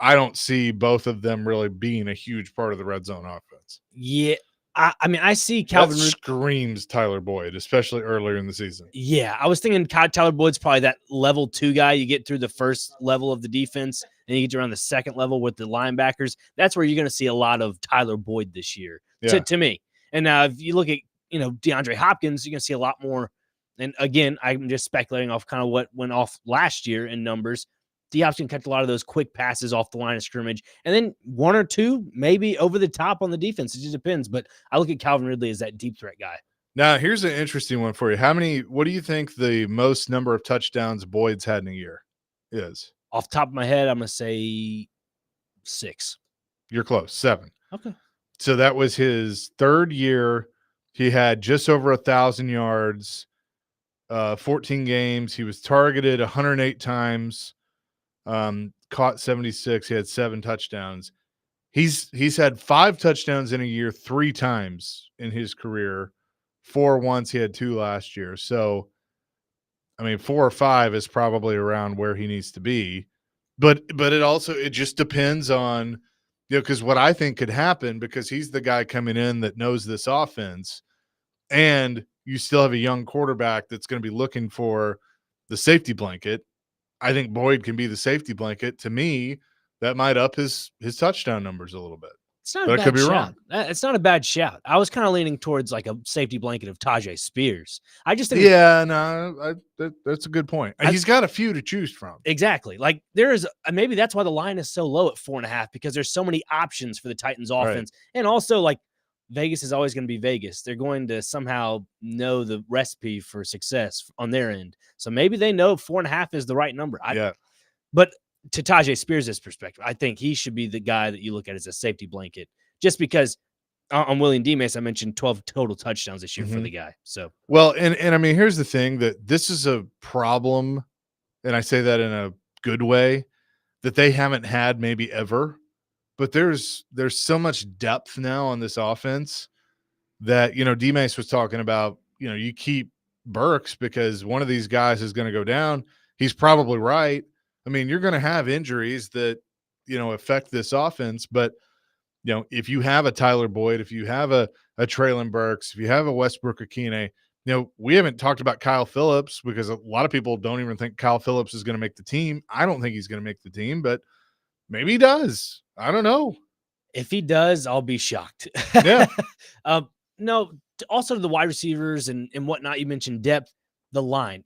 I don't see both of them really being a huge part of the red zone offense. Yeah. I mean, I see Calvin That screams Tyler Boyd, especially earlier in the season. Yeah, I was thinking Tyler Boyd's probably that level 2 guy. You get through the first level of the defense, and you get around the second level with the linebackers. That's where you're going to see a lot of Tyler Boyd this year, to me. And now if you look at, DeAndre Hopkins, you're going to see a lot more. And again, I'm just speculating off kind of what went off last year in numbers. D-Hop's can catch a lot of those quick passes off the line of scrimmage, and then 1 or 2 maybe over the top on the defense. It just depends. But I look at Calvin Ridley as that deep threat guy. Now, here's an interesting one for you. What do you think the most number of touchdowns Boyd's had in a year is? Off the top of my head, I'm going to say 6. You're close, 7. Okay. So that was his 3rd year. He had just over 1,000 yards, 14 games. He was targeted 108 times. Caught 76. He had 7 touchdowns. He's had 5 touchdowns in a year 3 times in his career. 4 once. He had 2 last year. So, I mean, 4 or 5 is probably around where he needs to be. But it just depends on, because what I think could happen, because he's the guy coming in that knows this offense, and you still have a young quarterback that's going to be looking for the safety blanket. I think Boyd can be the safety blanket. To me, that might up his touchdown numbers a little bit. It's not But a I bad could be shout. wrong. It's not a bad shout. I was kind of leaning towards like a safety blanket of Tajay Spears. I just think That's a good point. He's got a few to choose from. exactly. Like there is maybe that's why the line is so low at 4.5, because there's so many options for the Titans offense. And also like Vegas is always going to be Vegas. They're going to somehow know the recipe for success on their end. So maybe they know 4.5 is the right number. Yeah. But to Tajay Spears' perspective, I think he should be the guy that you look at as a safety blanket, just because on William Demas, I mentioned 12 total touchdowns this year for the guy. So, Well, and I mean, here's the thing, that this is a problem, and I say that in a good way, that they haven't had maybe ever. But there's so much depth now on this offense that, D-Mace was talking about, you keep Burks because one of these guys is going to go down. He's probably right. I mean, you're going to have injuries that, affect this offense. But, if you have a Tyler Boyd, if you have a Traylon Burks, if you have a Westbrook Akine, we haven't talked about Kyle Phillips because a lot of people don't even think Kyle Phillips is going to make the team. I don't think he's going to make the team, but maybe he does. I don't know. if he does, I'll be shocked. Yeah. No, also the wide receivers and whatnot. You mentioned depth, the line.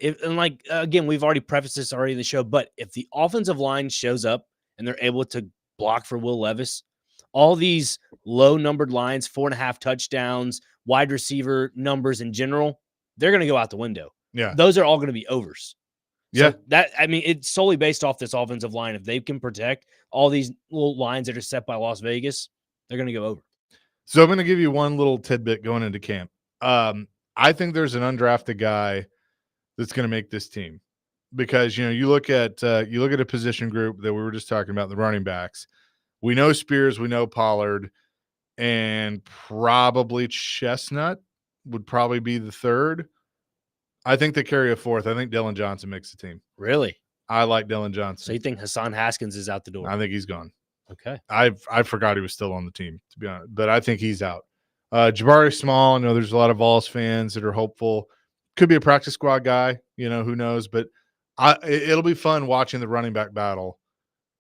Again, we've already prefaced this already in the show, but if the offensive line shows up and they're able to block for Will Levis, all these low numbered lines, 4.5 touchdowns, wide receiver numbers in general, they're going to go out the window. Yeah. Those are all going to be overs. Yeah. So it's solely based off this offensive line. If they can protect all these little lines that are set by Las Vegas, they're going to go over. So I'm going to give you one little tidbit going into camp. I think there's an undrafted guy that's going to make this team because, you look at a position group that we were just talking about, the running backs. We know Spears, we know Pollard, and probably Chestnut would probably be the third. I think they carry a fourth. I think Dylan Johnson makes the team. Really? I like Dylan Johnson. So you think Hassan Haskins is out the door? I think he's gone. Okay. I forgot he was still on the team, to be honest, but I think he's out. Jabari Small, I know there's a lot of Vols fans that are hopeful. Could be a practice squad guy, who knows? But it'll be fun watching the running back battle,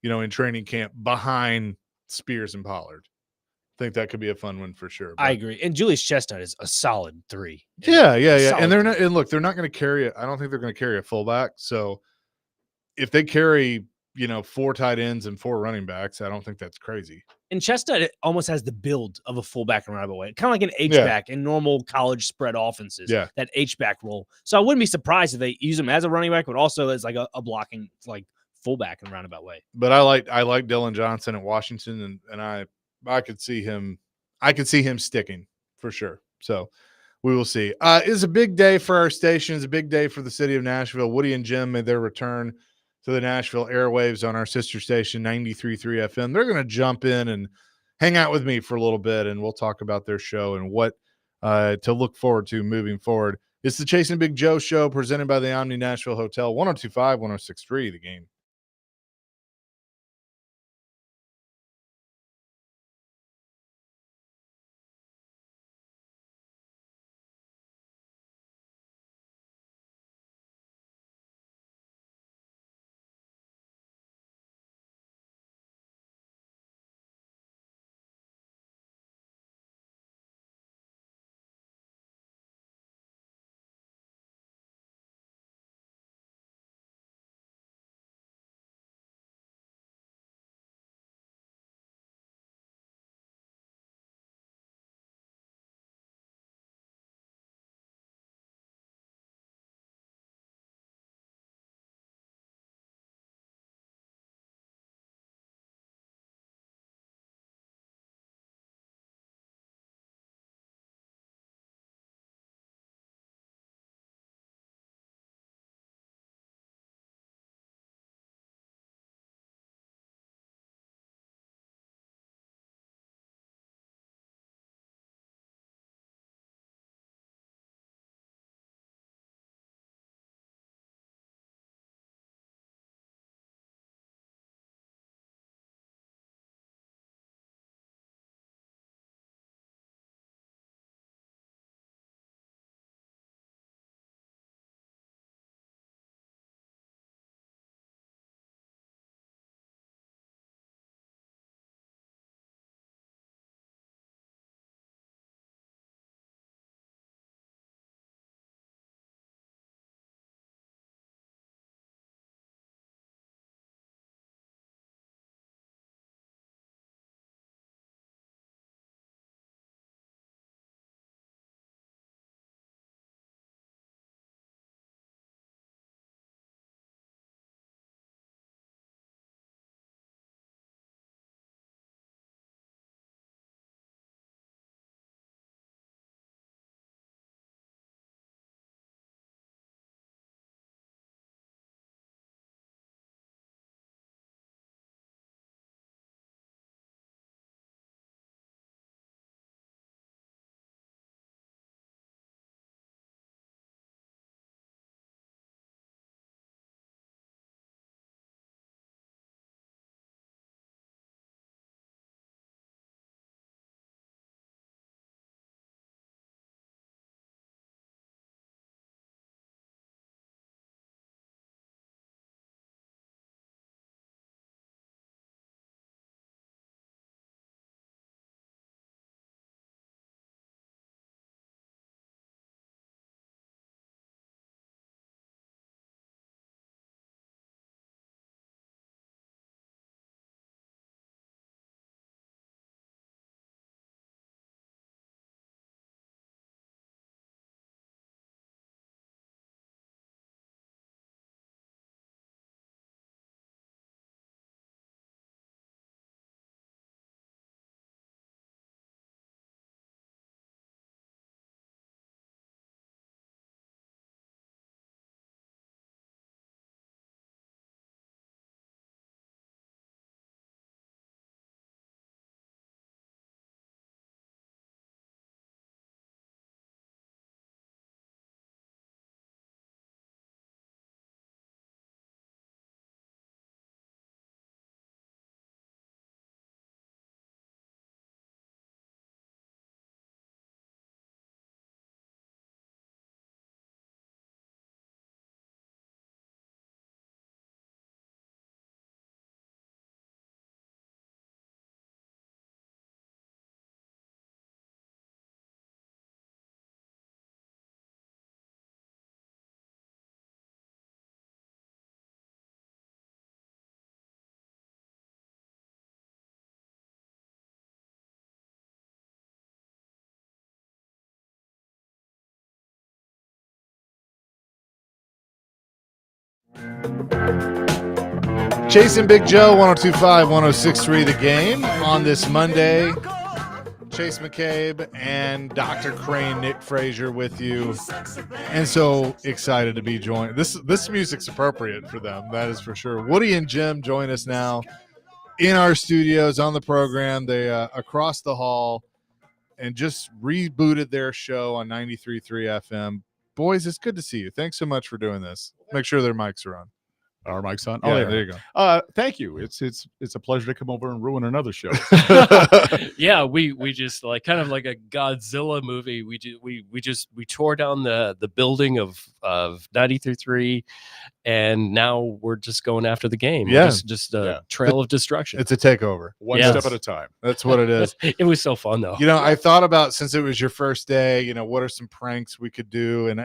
in training camp behind Spears and Pollard. I think that could be a fun one for sure. I agree. And Julius Chestnut is a solid 3. Yeah. Solid And they're not. 3. And look, they're not going to carry it. I don't think they're going to carry a fullback. So if they carry, 4 tight ends and 4 running backs, I don't think that's crazy. And Chestnut almost has the build of a fullback and running away, kind of like an H-back in normal college spread offenses. Yeah. That H-back role. So I wouldn't be surprised if they use him as a running back, but also as like a blocking like fullback in a roundabout way. But I like Dylan Johnson at Washington, and I could see him. I could see him sticking for sure. So we will see. It's a big day for our station. It's a big day for the city of Nashville. Woody and Jim made their return to the Nashville airwaves on our sister station, 93.3 FM. They're going to jump in and hang out with me for a little bit, and we'll talk about their show and what to look forward to moving forward. It's the Chasing Big Joe show presented by the Omni Nashville Hotel, 102.5, 106.3, The Game. Chasing Big Joe, 102.5, 106.3 The Game on this Monday. Chase McCabe and Dr. Crane, Nick Frazier with you. And so excited to be joined. This music's appropriate for them, that is for sure. Woody and Jim join us now in our studios on the program. They across the hall and just rebooted their show on 93.3 FM. Boys, it's good to see you. Thanks so much for doing this. Make sure their mics are on. Our mic's on. Yeah, Oh, yeah. there you go. Thank you. It's a pleasure to come over and ruin another show. Yeah, we just like kind of like a Godzilla movie. We tore down the building of 93.3, and now we're just going after the game. Yeah. Just a trail of destruction. It's a takeover. One Yes. step at a time. That's what it is. It was so fun though. You know, I thought about, since it was your first day, what are some pranks we could do? And,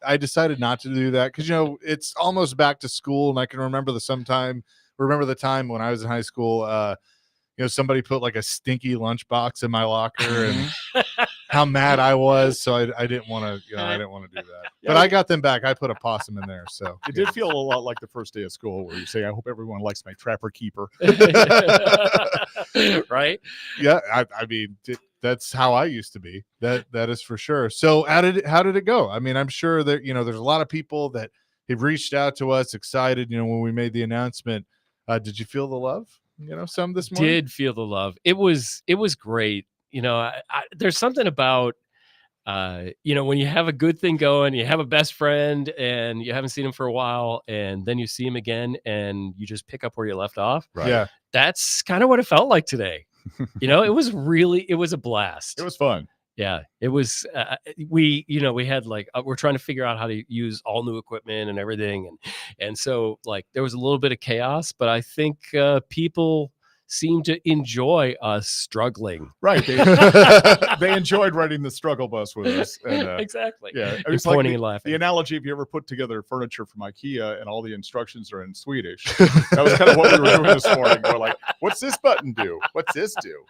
I decided not to do that because, it's almost back to school. And I can remember the time when I was in high school, somebody put like a stinky lunchbox in my locker and how mad I was. So I didn't want to, do that. But I got them back. I put a possum in there. So It did feel a lot like the first day of school where you say, I hope everyone likes my trapper keeper. Right? Yeah, I mean, that's how I used to be. That is for sure. So how did it go? I mean, I'm sure that there's a lot of people that have reached out to us, excited. When we made the announcement, did you feel the love? Some this morning. Did feel the love. It was great. There's something about when you have a good thing going, you have a best friend and you haven't seen him for a while, and then you see him again and you just pick up where you left off. Right. Yeah. That's kind of what it felt like today. It was a blast. It was fun. Yeah, it was. We had we're trying to figure out how to use all new equipment and everything, and so there was a little bit of chaos, but I think people seem to enjoy us struggling. Right. They enjoyed riding the struggle bus with us. And, Exactly. yeah. It And was like pointing the, and laughing. the analogy, if you ever put together furniture from IKEA and all the instructions are in Swedish, that was kind of what we were doing this morning. We're like, what's this button do? What's this do?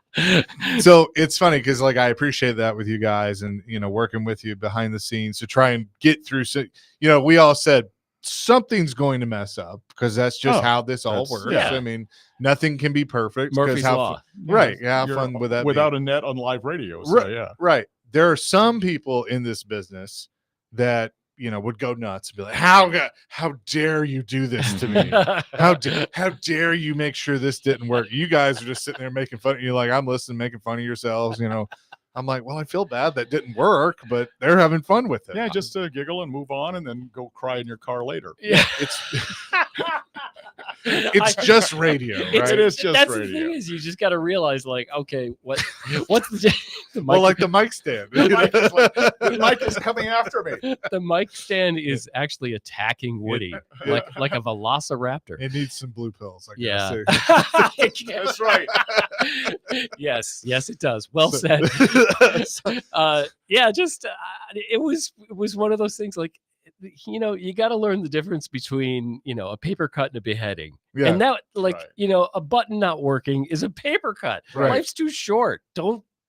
So it's funny because I appreciate that with you guys and working with you behind the scenes to try and get through. So we all said something's going to mess up because that's just how this all works. yeah. I mean, nothing can be perfect. 'cause Murphy's how Law. right? Yeah, how You're fun would that be? without a net on live radio. So, Right. yeah. Right. There are some people in this business that would go nuts and be like, how dare you do this to me? How dare you make sure this didn't work? You guys are just sitting there making fun of you, like, I'm listening, making fun of yourselves. I'm like, well, I feel bad that didn't work, but they're having fun with it. Yeah, just giggle and move on and then go cry in your car later. Yeah. It's just radio, right? It is just that's the radio. thing is you just got to realize okay, what's the mic? Well, like the mic stand. The mic is coming after me. The mic stand is actually attacking Woody like a velociraptor. It needs some blue pills. I Yeah. gotta say. That's right. Yes, it does. Well said. It was one of those things you got to learn the difference between a paper cut and a beheading. Yeah. And that Right. a button not working is a paper cut. Right. Life's too short.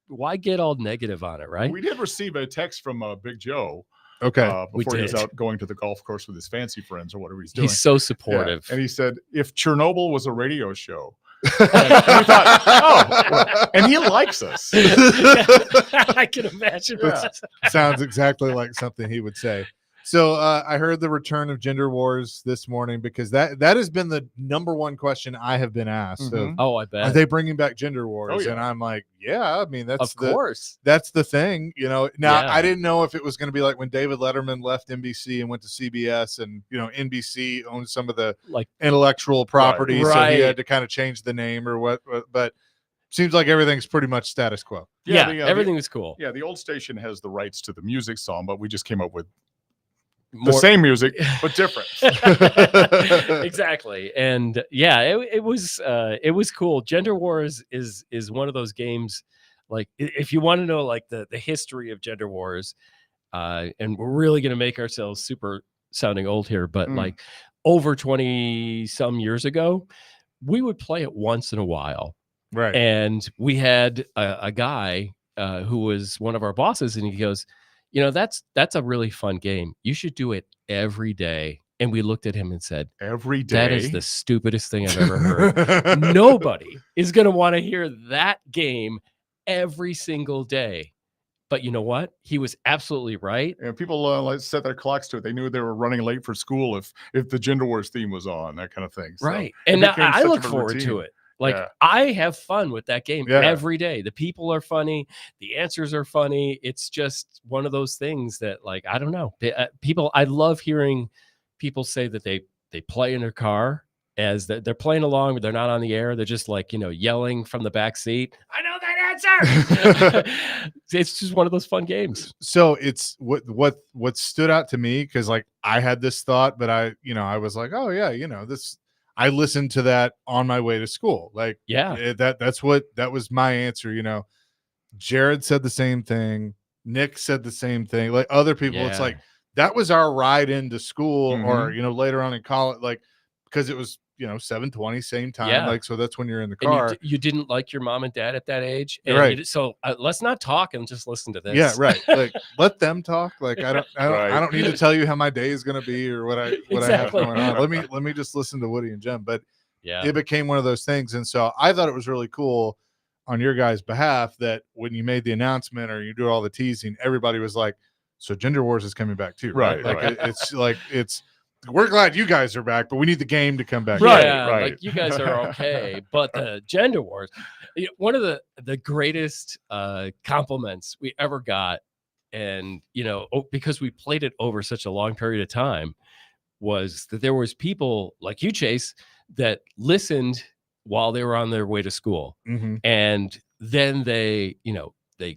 Why get all negative on it, right? We did receive a text from Big Joe Okay. We before he was did. out going to the golf course with his fancy friends or whatever he's doing. He's so Yeah. supportive. And he said, if Chernobyl was a radio show, and we thought, oh, and he likes us. I can imagine. Yeah. Sounds exactly like something he would say. So I heard the return of gender wars this morning because that has been the number one question I have been asked. So, Mhm. Oh, I are bet. they bringing back gender wars? Oh, yeah. And I'm like, yeah. I mean, that's Of course. that's the thing. Now Yeah. I didn't know if it was going to be like when David Letterman left NBC and went to CBS, and NBC owned some of the Like intellectual property, so he Right. had to kind of change the name or what. But seems like everything's pretty much status quo. yeah, the, everything was cool. Yeah, the old station has the rights to the music song, but we just came up with the More- same music but different. Exactly. And yeah, it was cool. Gender Wars is one of those games. If you want to know the history of Gender Wars, and we're really going to make ourselves super sounding old here, but over 20 some years ago, we would play it once in a while. Right. And we had a guy who was one of our bosses, and he goes, that's a really fun game. You should do it every day. And we looked at him and said, Every day. that is the stupidest thing I've ever heard. Nobody is going to want to hear that game every single day. But you know what? He was absolutely right. And people like set their clocks to it. They knew they were running late for school if the Gender Wars theme was on, that kind of thing. So Right. it And now became I such look of a forward to routine. it. Like Yeah. I have fun with that game Yeah. every day. The people are funny. The answers are funny. It's just one of those things that, like, I don't know. People, I love hearing people say that they play in their car as they're playing along, but they're not on the air. They're just like, yelling from the back seat. I know that answer. It's just one of those fun games. So it's what stood out to me, because like I had this thought, but I was like, oh yeah, this. I listened to that on my way to school. Like, Yeah. that was my answer. Jared said the same thing. Nick said the same thing. Like other people, it's Yeah. like that was our ride into school, or Mhm. later on in college, like because it was 7:20, same time. Yeah. Like so that's when you're in the And car. you didn't like your mom and dad at that age. You're And right. so let's not talk and just listen to this. Yeah, right. Like let them talk. Like I don't Right. need to tell you how my day is going to be or what I have Exactly. going on. Let me just listen to Woody and Jim. But Yeah. it became one of those things, and so I thought it was really cool on your guys' behalf that when you made the announcement or you do all the teasing, everybody was like, "So Gender Wars is coming back too, right?" Right, Like right. it's we're glad you guys are back, but we need the game to come back. Right, Yeah, right. like you guys are okay, but the Gender Wars, one of the greatest compliments we ever got, and because we played it over such a long period of time, was that there was people like you, Chase, that listened while they were on their way to school, Mhm. and then they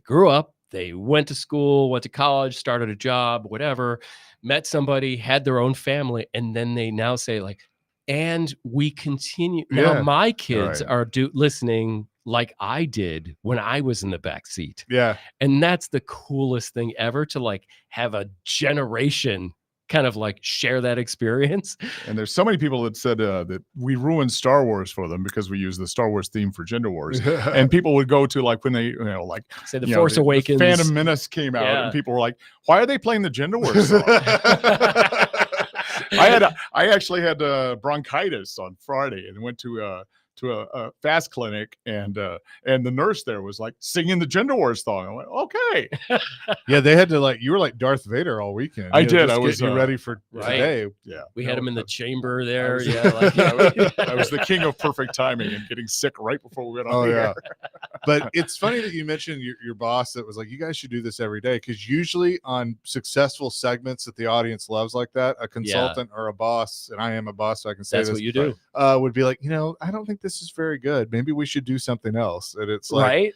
grew up. They went to school, went to college, started a job, whatever, met somebody, had their own family, and then they now say like, and we continue. Now Yeah. my kids Right. are listening like I did when I was in the back seat. Yeah. And that's the coolest thing ever, to like have a generation kind of like share that experience. And there's so many people that said that we ruined Star Wars for them because we use the Star Wars theme for Gender Wars. And people would go to like when they, like Say the you know, Force Awakens. Phantom Menace came out, Yeah. and people were like, "Why are they playing the Gender Wars song?" I actually had bronchitis on Friday and went to a fast clinic, and the nurse there was like singing the Gender Wars song. I went, okay. Yeah, they had to you were like Darth Vader all weekend. I You know, did. just I was, getting you ready for Right. today. Yeah, We had him in the chamber there. was- Yeah. Like, I was the king of perfect timing and getting sick right before we went on Oh, the yeah. air. But it's funny that you mentioned your boss that was like, you guys should do this every day, because usually on successful segments that the audience loves like that, a consultant or a boss, and I am a boss, so I can say that's this, what you do. would be like, I don't think this is very good. Maybe we should do something else. And it's like, Right.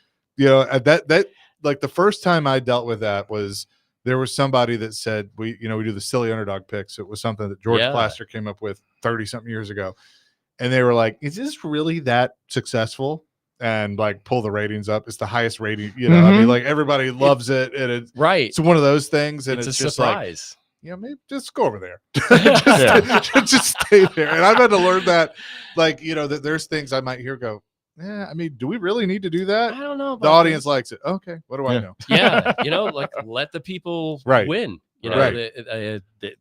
that like the first time I dealt with that was there was somebody that said we do the silly underdog picks. It was something that George Yeah. Plaster came up with 30 something years ago. And they were like, is this really that successful? And like pull the ratings up. It's the highest rating, I mean, like everybody loves it. And it's Right. one of those things. And It's it's a just like, surprise. maybe just go over there. Yeah. just stay there. And I've had to learn that, that there's things I might hear go, yeah, I mean, do we really need to do that? I don't know. The about audience this. likes it. Okay, what do I Yeah. know? Yeah, like let the people Right. win. Right.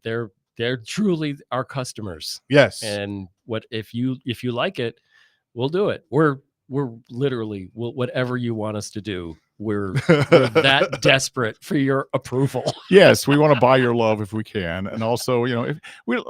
They're truly our customers. Yes. And what if you like it, we'll do it. We're literally whatever you want us to do. We're that desperate for your approval. Yes, we want to buy your love if we can, and also, if we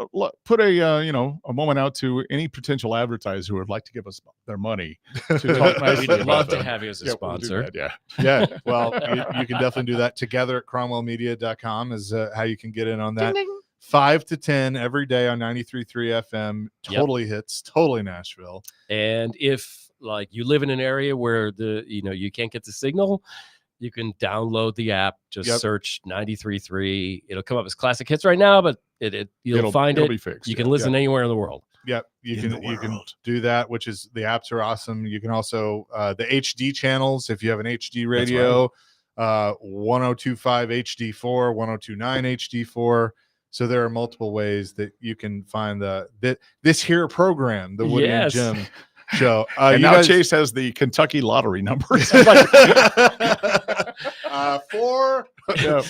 put a moment out to any potential advertisers who would like to give us their money to talk nicely We'd about love to them. have you as a Yeah, we'll do sponsor. that, yeah. Yeah. Well, you can definitely do that. Together at cromwellmedia.com is how you can get in on that. 5 to 10 every day on 93.3 FM. Yep. Totally hits, totally Nashville. And if like you live in an area where you can't get the signal, you can download the app. Just Yep. search 93.3. It'll come up as classic hits right now, but you'll find it'll it. be fixed. You yeah. can listen anywhere in the world. Yep. You In can the world. do that, which is the apps are awesome. You can also the HD channels if you have an HD radio, 1025 HD4, 1029 HD4. So there are multiple ways that you can find this here program, the Woody Yes. and Jim Joe. And You now guys- Chase has the Kentucky lottery numbers. 4. Yeah.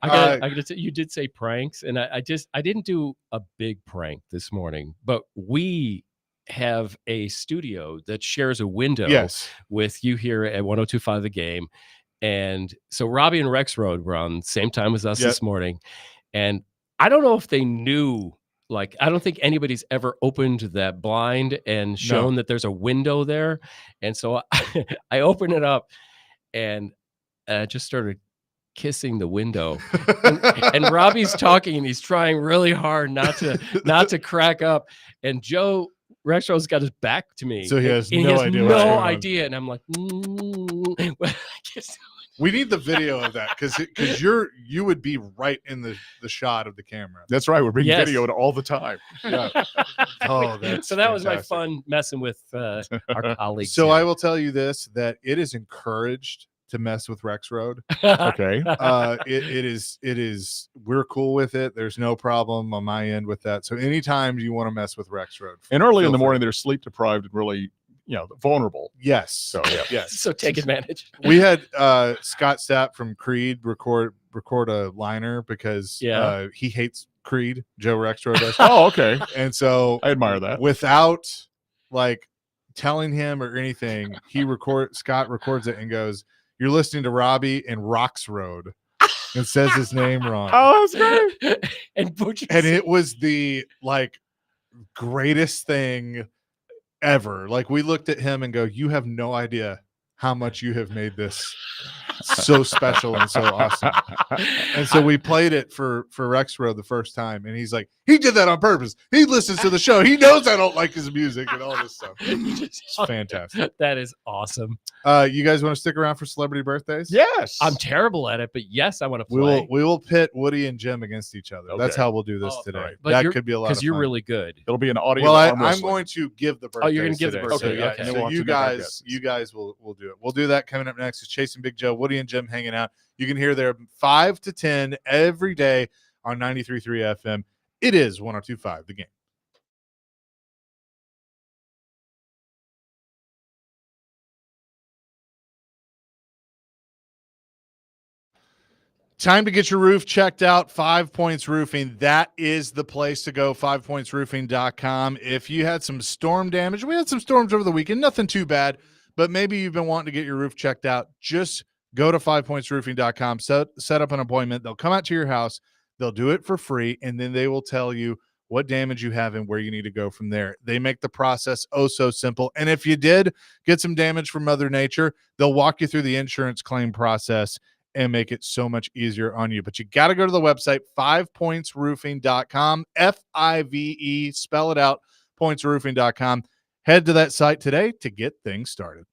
I gotta say, you did say pranks, and I didn't do a big prank this morning, but we have a studio that shares a window Yes. with you here at 102.5 The Game. And so Robbie and Rex Road were on the same time as us Yep. this morning. And I don't know if they knew, like, I don't think anybody's ever opened that blind and shown that there's a window there. And so I opened it up and I just started kissing the window. And Robbie's talking and he's trying really hard not to crack up. And Joe Rexro's got his back to me. So he has and no idea what's no going on. idea. And I'm like, We need the video of that because you would be right in the shot of the camera. That's right. We're being Yes. videoed all the time. Yeah. Oh, that's so that was my fantastic. fun messing with our colleagues. So here. I will tell you this: that it is encouraged to mess with Rex Road. Okay. It is. We're cool with it. There's no problem on my end with that. So anytime you want to mess with Rex Road, And early in feel the free. morning, they're sleep deprived and really, vulnerable. Yes. So, yeah. Yes. So take advantage. We had Scott Stapp from Creed record a liner because Yeah. he hates Creed. Joe Rexroad does. Oh, okay. And so I admire that. without like telling him or anything, Scott records it and goes, "You're listening to Robbie and Rocks Road," and says his name wrong. Oh, that's great. And Butch And it was the like greatest thing ever. Like we looked at him and go, "You have no idea how much you have made this so special and so awesome." And so we played it for Rex Road the first time, and he's like, "He did that on purpose. He listens to the show. He knows I don't like his music and all this stuff." It's fantastic. That is awesome. You guys want to stick around for celebrity birthdays? Yes. I'm terrible at it, but yes, I want to We play. will pit Woody and Jim against each other. That's Okay. how we'll do this Oh, today. all right. But That you're- could be a lot of because you're fun. really good. It'll be an audio. Well, arm I'm wrestling. going to give the birthdays. Oh, you're gonna give the today. birthdays. So, yeah, Okay. And then so we'll have you to make our guys, guesses. you guys will do it. We'll do that coming up next. Is Chase and Big Joe, Woody and Jim hanging out. You can hear their 5 to 10 every day on 93.3 FM. It is 102.5 The Game. Time to get your roof checked out. 5 Points Roofing. That is the place to go. 5pointsroofing.com. If you had some storm damage, we had some storms over the weekend. Nothing too bad, but maybe you've been wanting to get your roof checked out. Just go to 5pointsroofing.com. Set up an appointment. They'll come out to your house. They'll do it for free, and then they will tell you what damage you have and where you need to go from there. They make the process oh so simple. And if you did get some damage from Mother Nature, they'll walk you through the insurance claim process and make it so much easier on you. But you got to go to the website, 5pointsroofing.com, Five, spell it out, pointsroofing.com. Head to that site today to get things started.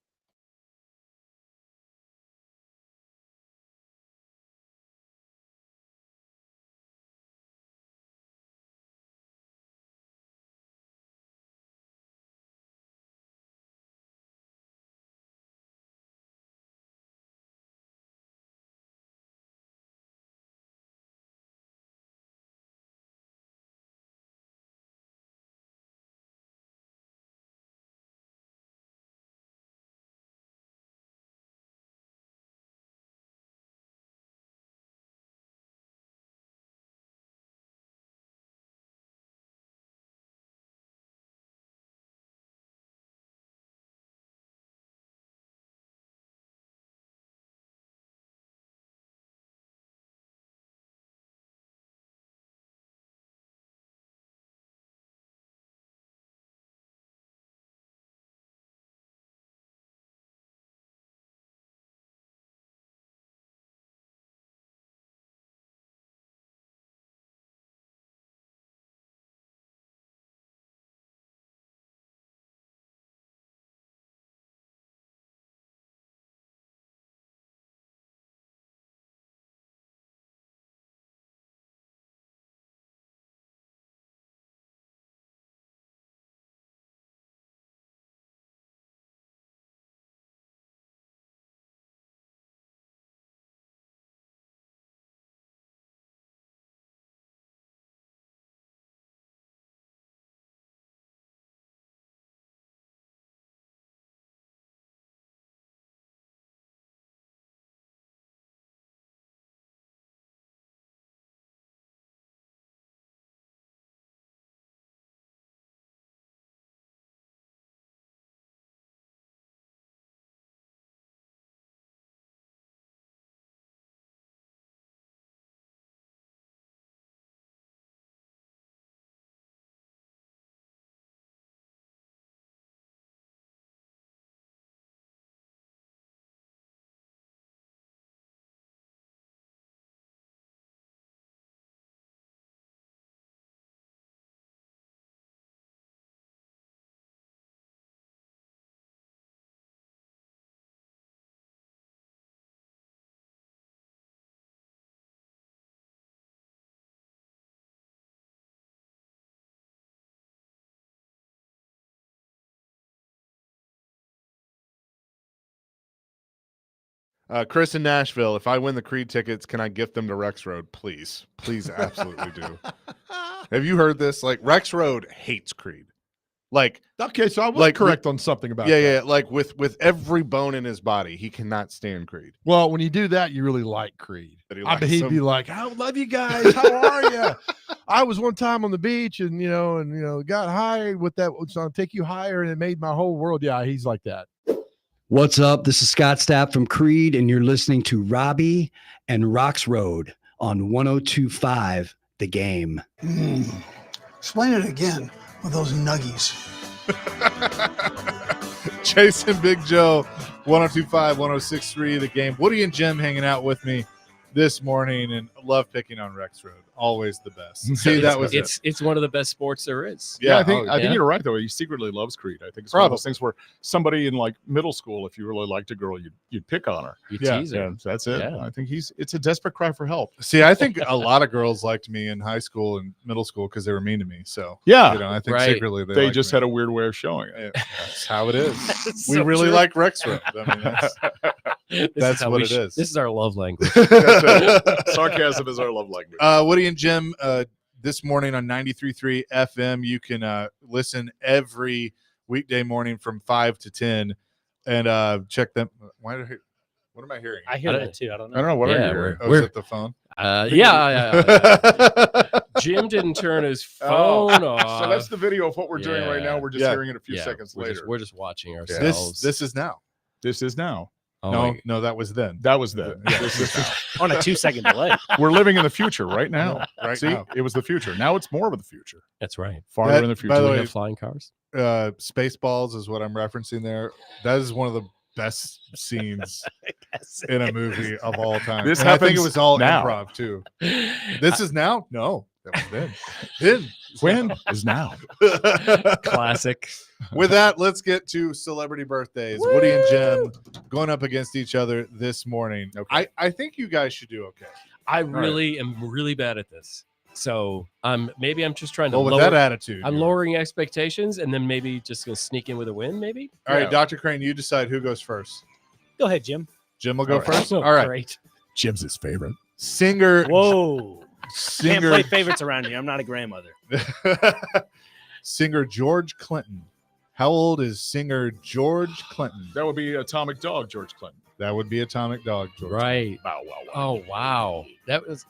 Chris in Nashville, if I win the Creed tickets, can I gift them to Rex Road? Please. Please absolutely do. Have you heard this? Like, Rex Road hates Creed. Like, Okay, so I was Like, correct on something about yeah, that. yeah. Like with every bone in his body, he cannot stand Creed. Well, when you do that, you really like Creed. But he I bet likes he'd him. be like, "I love you guys. How are you? I was one time on the beach and got hired with that. It's gonna take you higher, and it made my whole world." Yeah, he's like that. What's up? This is Scott Stapp from Creed, and you're listening to Robbie and Rocks Road on 102.5 The Game. Explain it again with those nuggies. Jason, Big Joe, 102.5, 106.3, The Game. Woody and Jim hanging out with me this morning, and love picking on Rex Road. Always the best. See, that was it. It's one of the best sports there is. Yeah, I oh, think yeah. you're right though. He secretly loves Creed. I think it's one of those things where somebody in like middle school, if you really liked a girl, you'd pick on her. You Yeah, tease her. Yeah, that's it. Yeah. I think it's a desperate cry for help. See, I think a lot of girls liked me in high school and middle school because they were mean to me. So, Yeah, I think Right. secretly they liked just me. had a weird way of showing it. Yeah, that's how it is. That's We so really true. like Rex Road. I mean, that's, This that's is how what we it is. This is our love language. Sarcasm is our love language. Woody and Jim, this morning on 93.3 FM, you can listen every weekday morning from 5 to 10 and check them. What am I hearing? I hear I that don't- too. I don't I know. don't know what Yeah, are you hearing? Oh, is we're- it the phone? Yeah. Jim didn't turn his phone off. So that's the video of what we're doing right now. We're just Yeah. hearing it a few Yeah, seconds we're later. Just, we're just watching This ourselves. this is now. This is now. Oh no, my- no, that was then. That was then. Yeah. This is now. On a 2-second delay. We're living in the future right now. Right See, now. it was the future. Now it's more of the future. that's right. Farther That- in the by future. the Do we way, have flying cars? Spaceballs is what I'm referencing there. That is one of the best scenes in a movie of all time. This And I think it happens was all now. improv too. This is now? No, that was then. Then. When is now? Classic. With that, let's get to celebrity birthdays. Woody and Jim going up against each other this morning. Okay. I think you guys should do okay. I really am really bad at this. So maybe I'm just trying to Well, with lower. that attitude. I'm you're- lowering expectations and then maybe just gonna sneak in with a win. Maybe. All right, Yeah. Dr. Crane, you decide who goes first. Go ahead, Jim. Jim will go All right. first. Oh, All right. Great. Jim's his favorite. Singer. Whoa. Can't Singer. play favorites around here. I'm not a grandmother. Singer George Clinton. How old is singer George Clinton? That would be Atomic Dog, George Clinton. That would be Atomic Dog, George. Right. Wow, wow, wow. Oh wow. That was.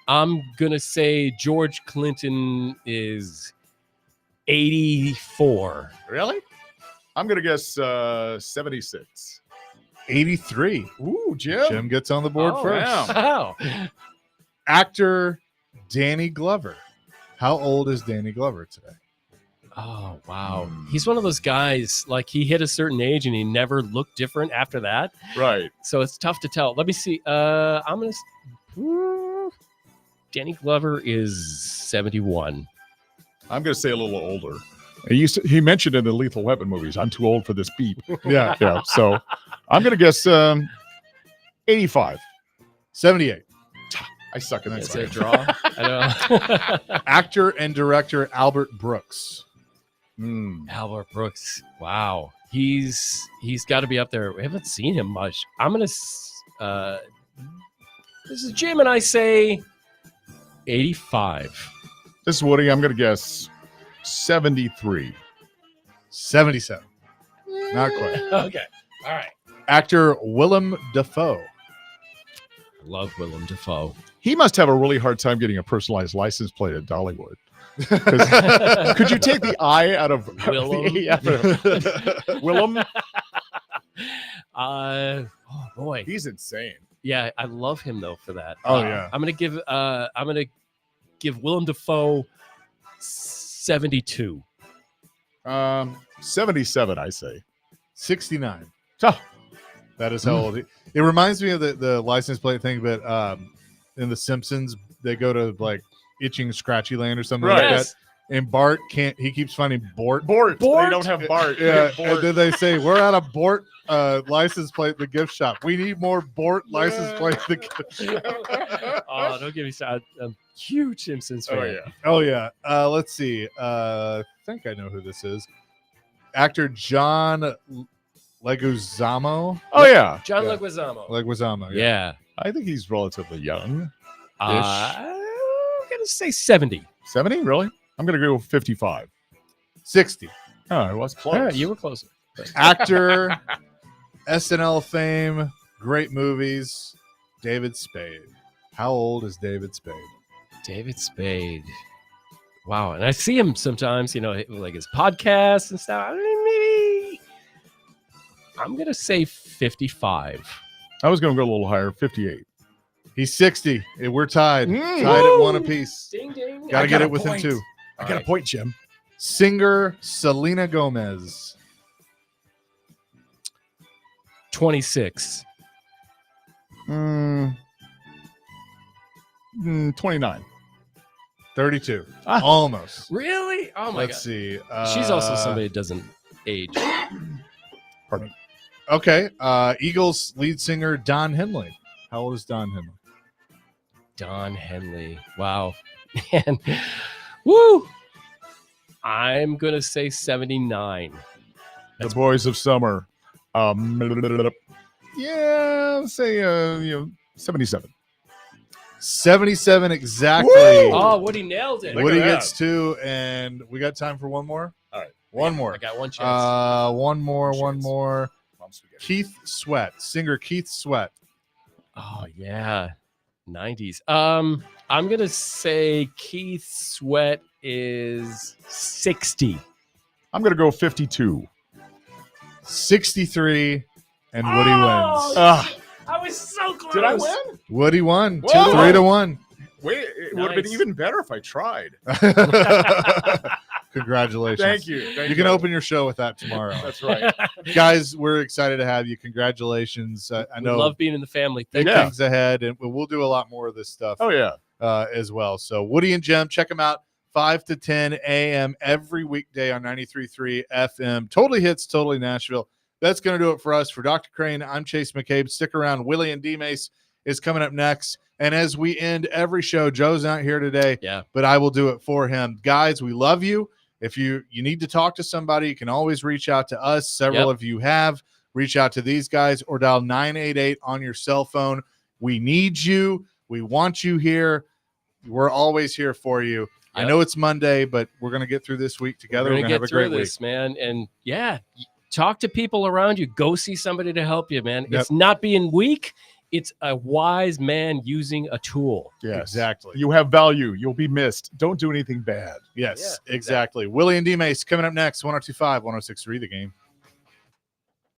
I'm gonna say George Clinton is 84. Really? I'm gonna guess 76. 83. Ooh, Jim. Jim gets on the board Oh, first. Wow. Actor Danny Glover. How old is Danny Glover today? Oh wow. He's one of those guys. Like he hit a certain age and he never looked different after that. Right. So it's tough to tell. Let me see. I'm gonna. Danny Glover is 71. I'm gonna say a little older. He mentioned in the Lethal Weapon movies, I'm too old for this beep. Yeah. Yeah. So I'm gonna guess 85. 78. I suck at Is this. it a draw? I know. Actor and director Albert Brooks. Albert Brooks. Wow. He's got to be up there. We haven't seen him much. I'm gonna. This is Jim, and I say 85. This is Woody. I'm gonna guess 73. 77. Not quite. Okay. All right. Actor Willem Dafoe. Love Willem Dafoe. He must have a really hard time getting a personalized license plate at Dollywood. 'Cause could you take the I out of Willem? the A out of Willem? Oh boy. He's insane. Yeah, I love him though for that. Oh, yeah. I'm gonna give Willem Dafoe 72. 77, I say. 69. Oh, That is how old. It reminds me of the license plate thing, but in The Simpsons, they go to like Itching Scratchy Land or something like Yes. that. And Bart can't, he keeps finding Bort. Bort. Bort? They don't have Bart. They Yeah, have Bort. and then they say, we're out of Bort license plate at the gift shop. We need more Bort license plate at the gift shop. Oh, don't give me started. I'm a huge Simpsons fan. Oh, yeah. Oh, yeah. Let's see. I think I know who this is. Actor John Leguizamo. Oh yeah, John Yeah. Leguizamo. Leguizamo. Yeah. I think he's relatively young. I'm gonna say 70. 70, really? I'm gonna go 55. 60. Oh, it was close. All right, you were closer. Actor, SNL fame, great movies. David Spade. How old is David Spade? David Spade. Wow, and I see him sometimes, like his podcasts and stuff. I mean, maybe I'm gonna say 55. I was gonna go a little higher, 58. He's 60. We're tied. Mm. Tied at one apiece. Ding ding. Got to I get got it a within point. 2. I got a point, Jim. Singer Selena Gomez. 26. 29. 32. Ah. Almost. Really? Oh my Let's god. see. She's also somebody that doesn't age. Pardon. Okay. Eagles lead singer Don Henley. How old is Don Henley? Don Henley. Wow. Man. Woo. I'm gonna say 79. The Boys of Summer. Yeah, say 77. 77 exactly. Oh, Woody nailed it. Look Woody at that. gets 2, and we got time for one more. All right. One more. I got one chance. One more. One chance. More. Mom spaghetti. Keith Sweat, singer Keith Sweat. Oh yeah. 90s. I'm gonna say Keith Sweat is 60. I'm gonna go 52. 63, and Woody wins. I was so close. Did I win? Woody won. Whoa. 3 to 1. Wait, it would have been Nice. even better if I tried. Congratulations. Thank you. Thank You can open your show with that tomorrow. That's right. Guys, we're excited to have you. Congratulations. I We know love being in the family. big Thank Yeah. things ahead, and we'll do a lot more of this stuff Oh yeah. as well. So Woody and Jem, check them out 5 to 10 a.m. every weekday on 93.3 FM. Totally Hits, Totally Nashville. That's going to do it for us. For Dr. Crane, I'm Chase McCabe. Stick around. Willie and D-Mace is coming up next. And as we end every show, Joe's not here today, Yeah. but I will do it for him. Guys, we love you. If you need to talk to somebody, you can always reach out to us. Several Yep. of you have. Reach out to these guys or dial 988 on your cell phone. We need you. We want you here. We're always here for you. I Yep. know it's Monday, but we're going to get through this week together. We're We're gonna going to get have a through great week. this, man. And yeah, talk to people around you. Go see somebody to help you, man. Yep. It's not being weak. It's a wise man using a tool. Yes. Exactly. You have value. You'll be missed. Don't do anything bad. Yes, Yeah, exactly. Willie and D-Mace coming up next. 102.5, 106.3 The Game.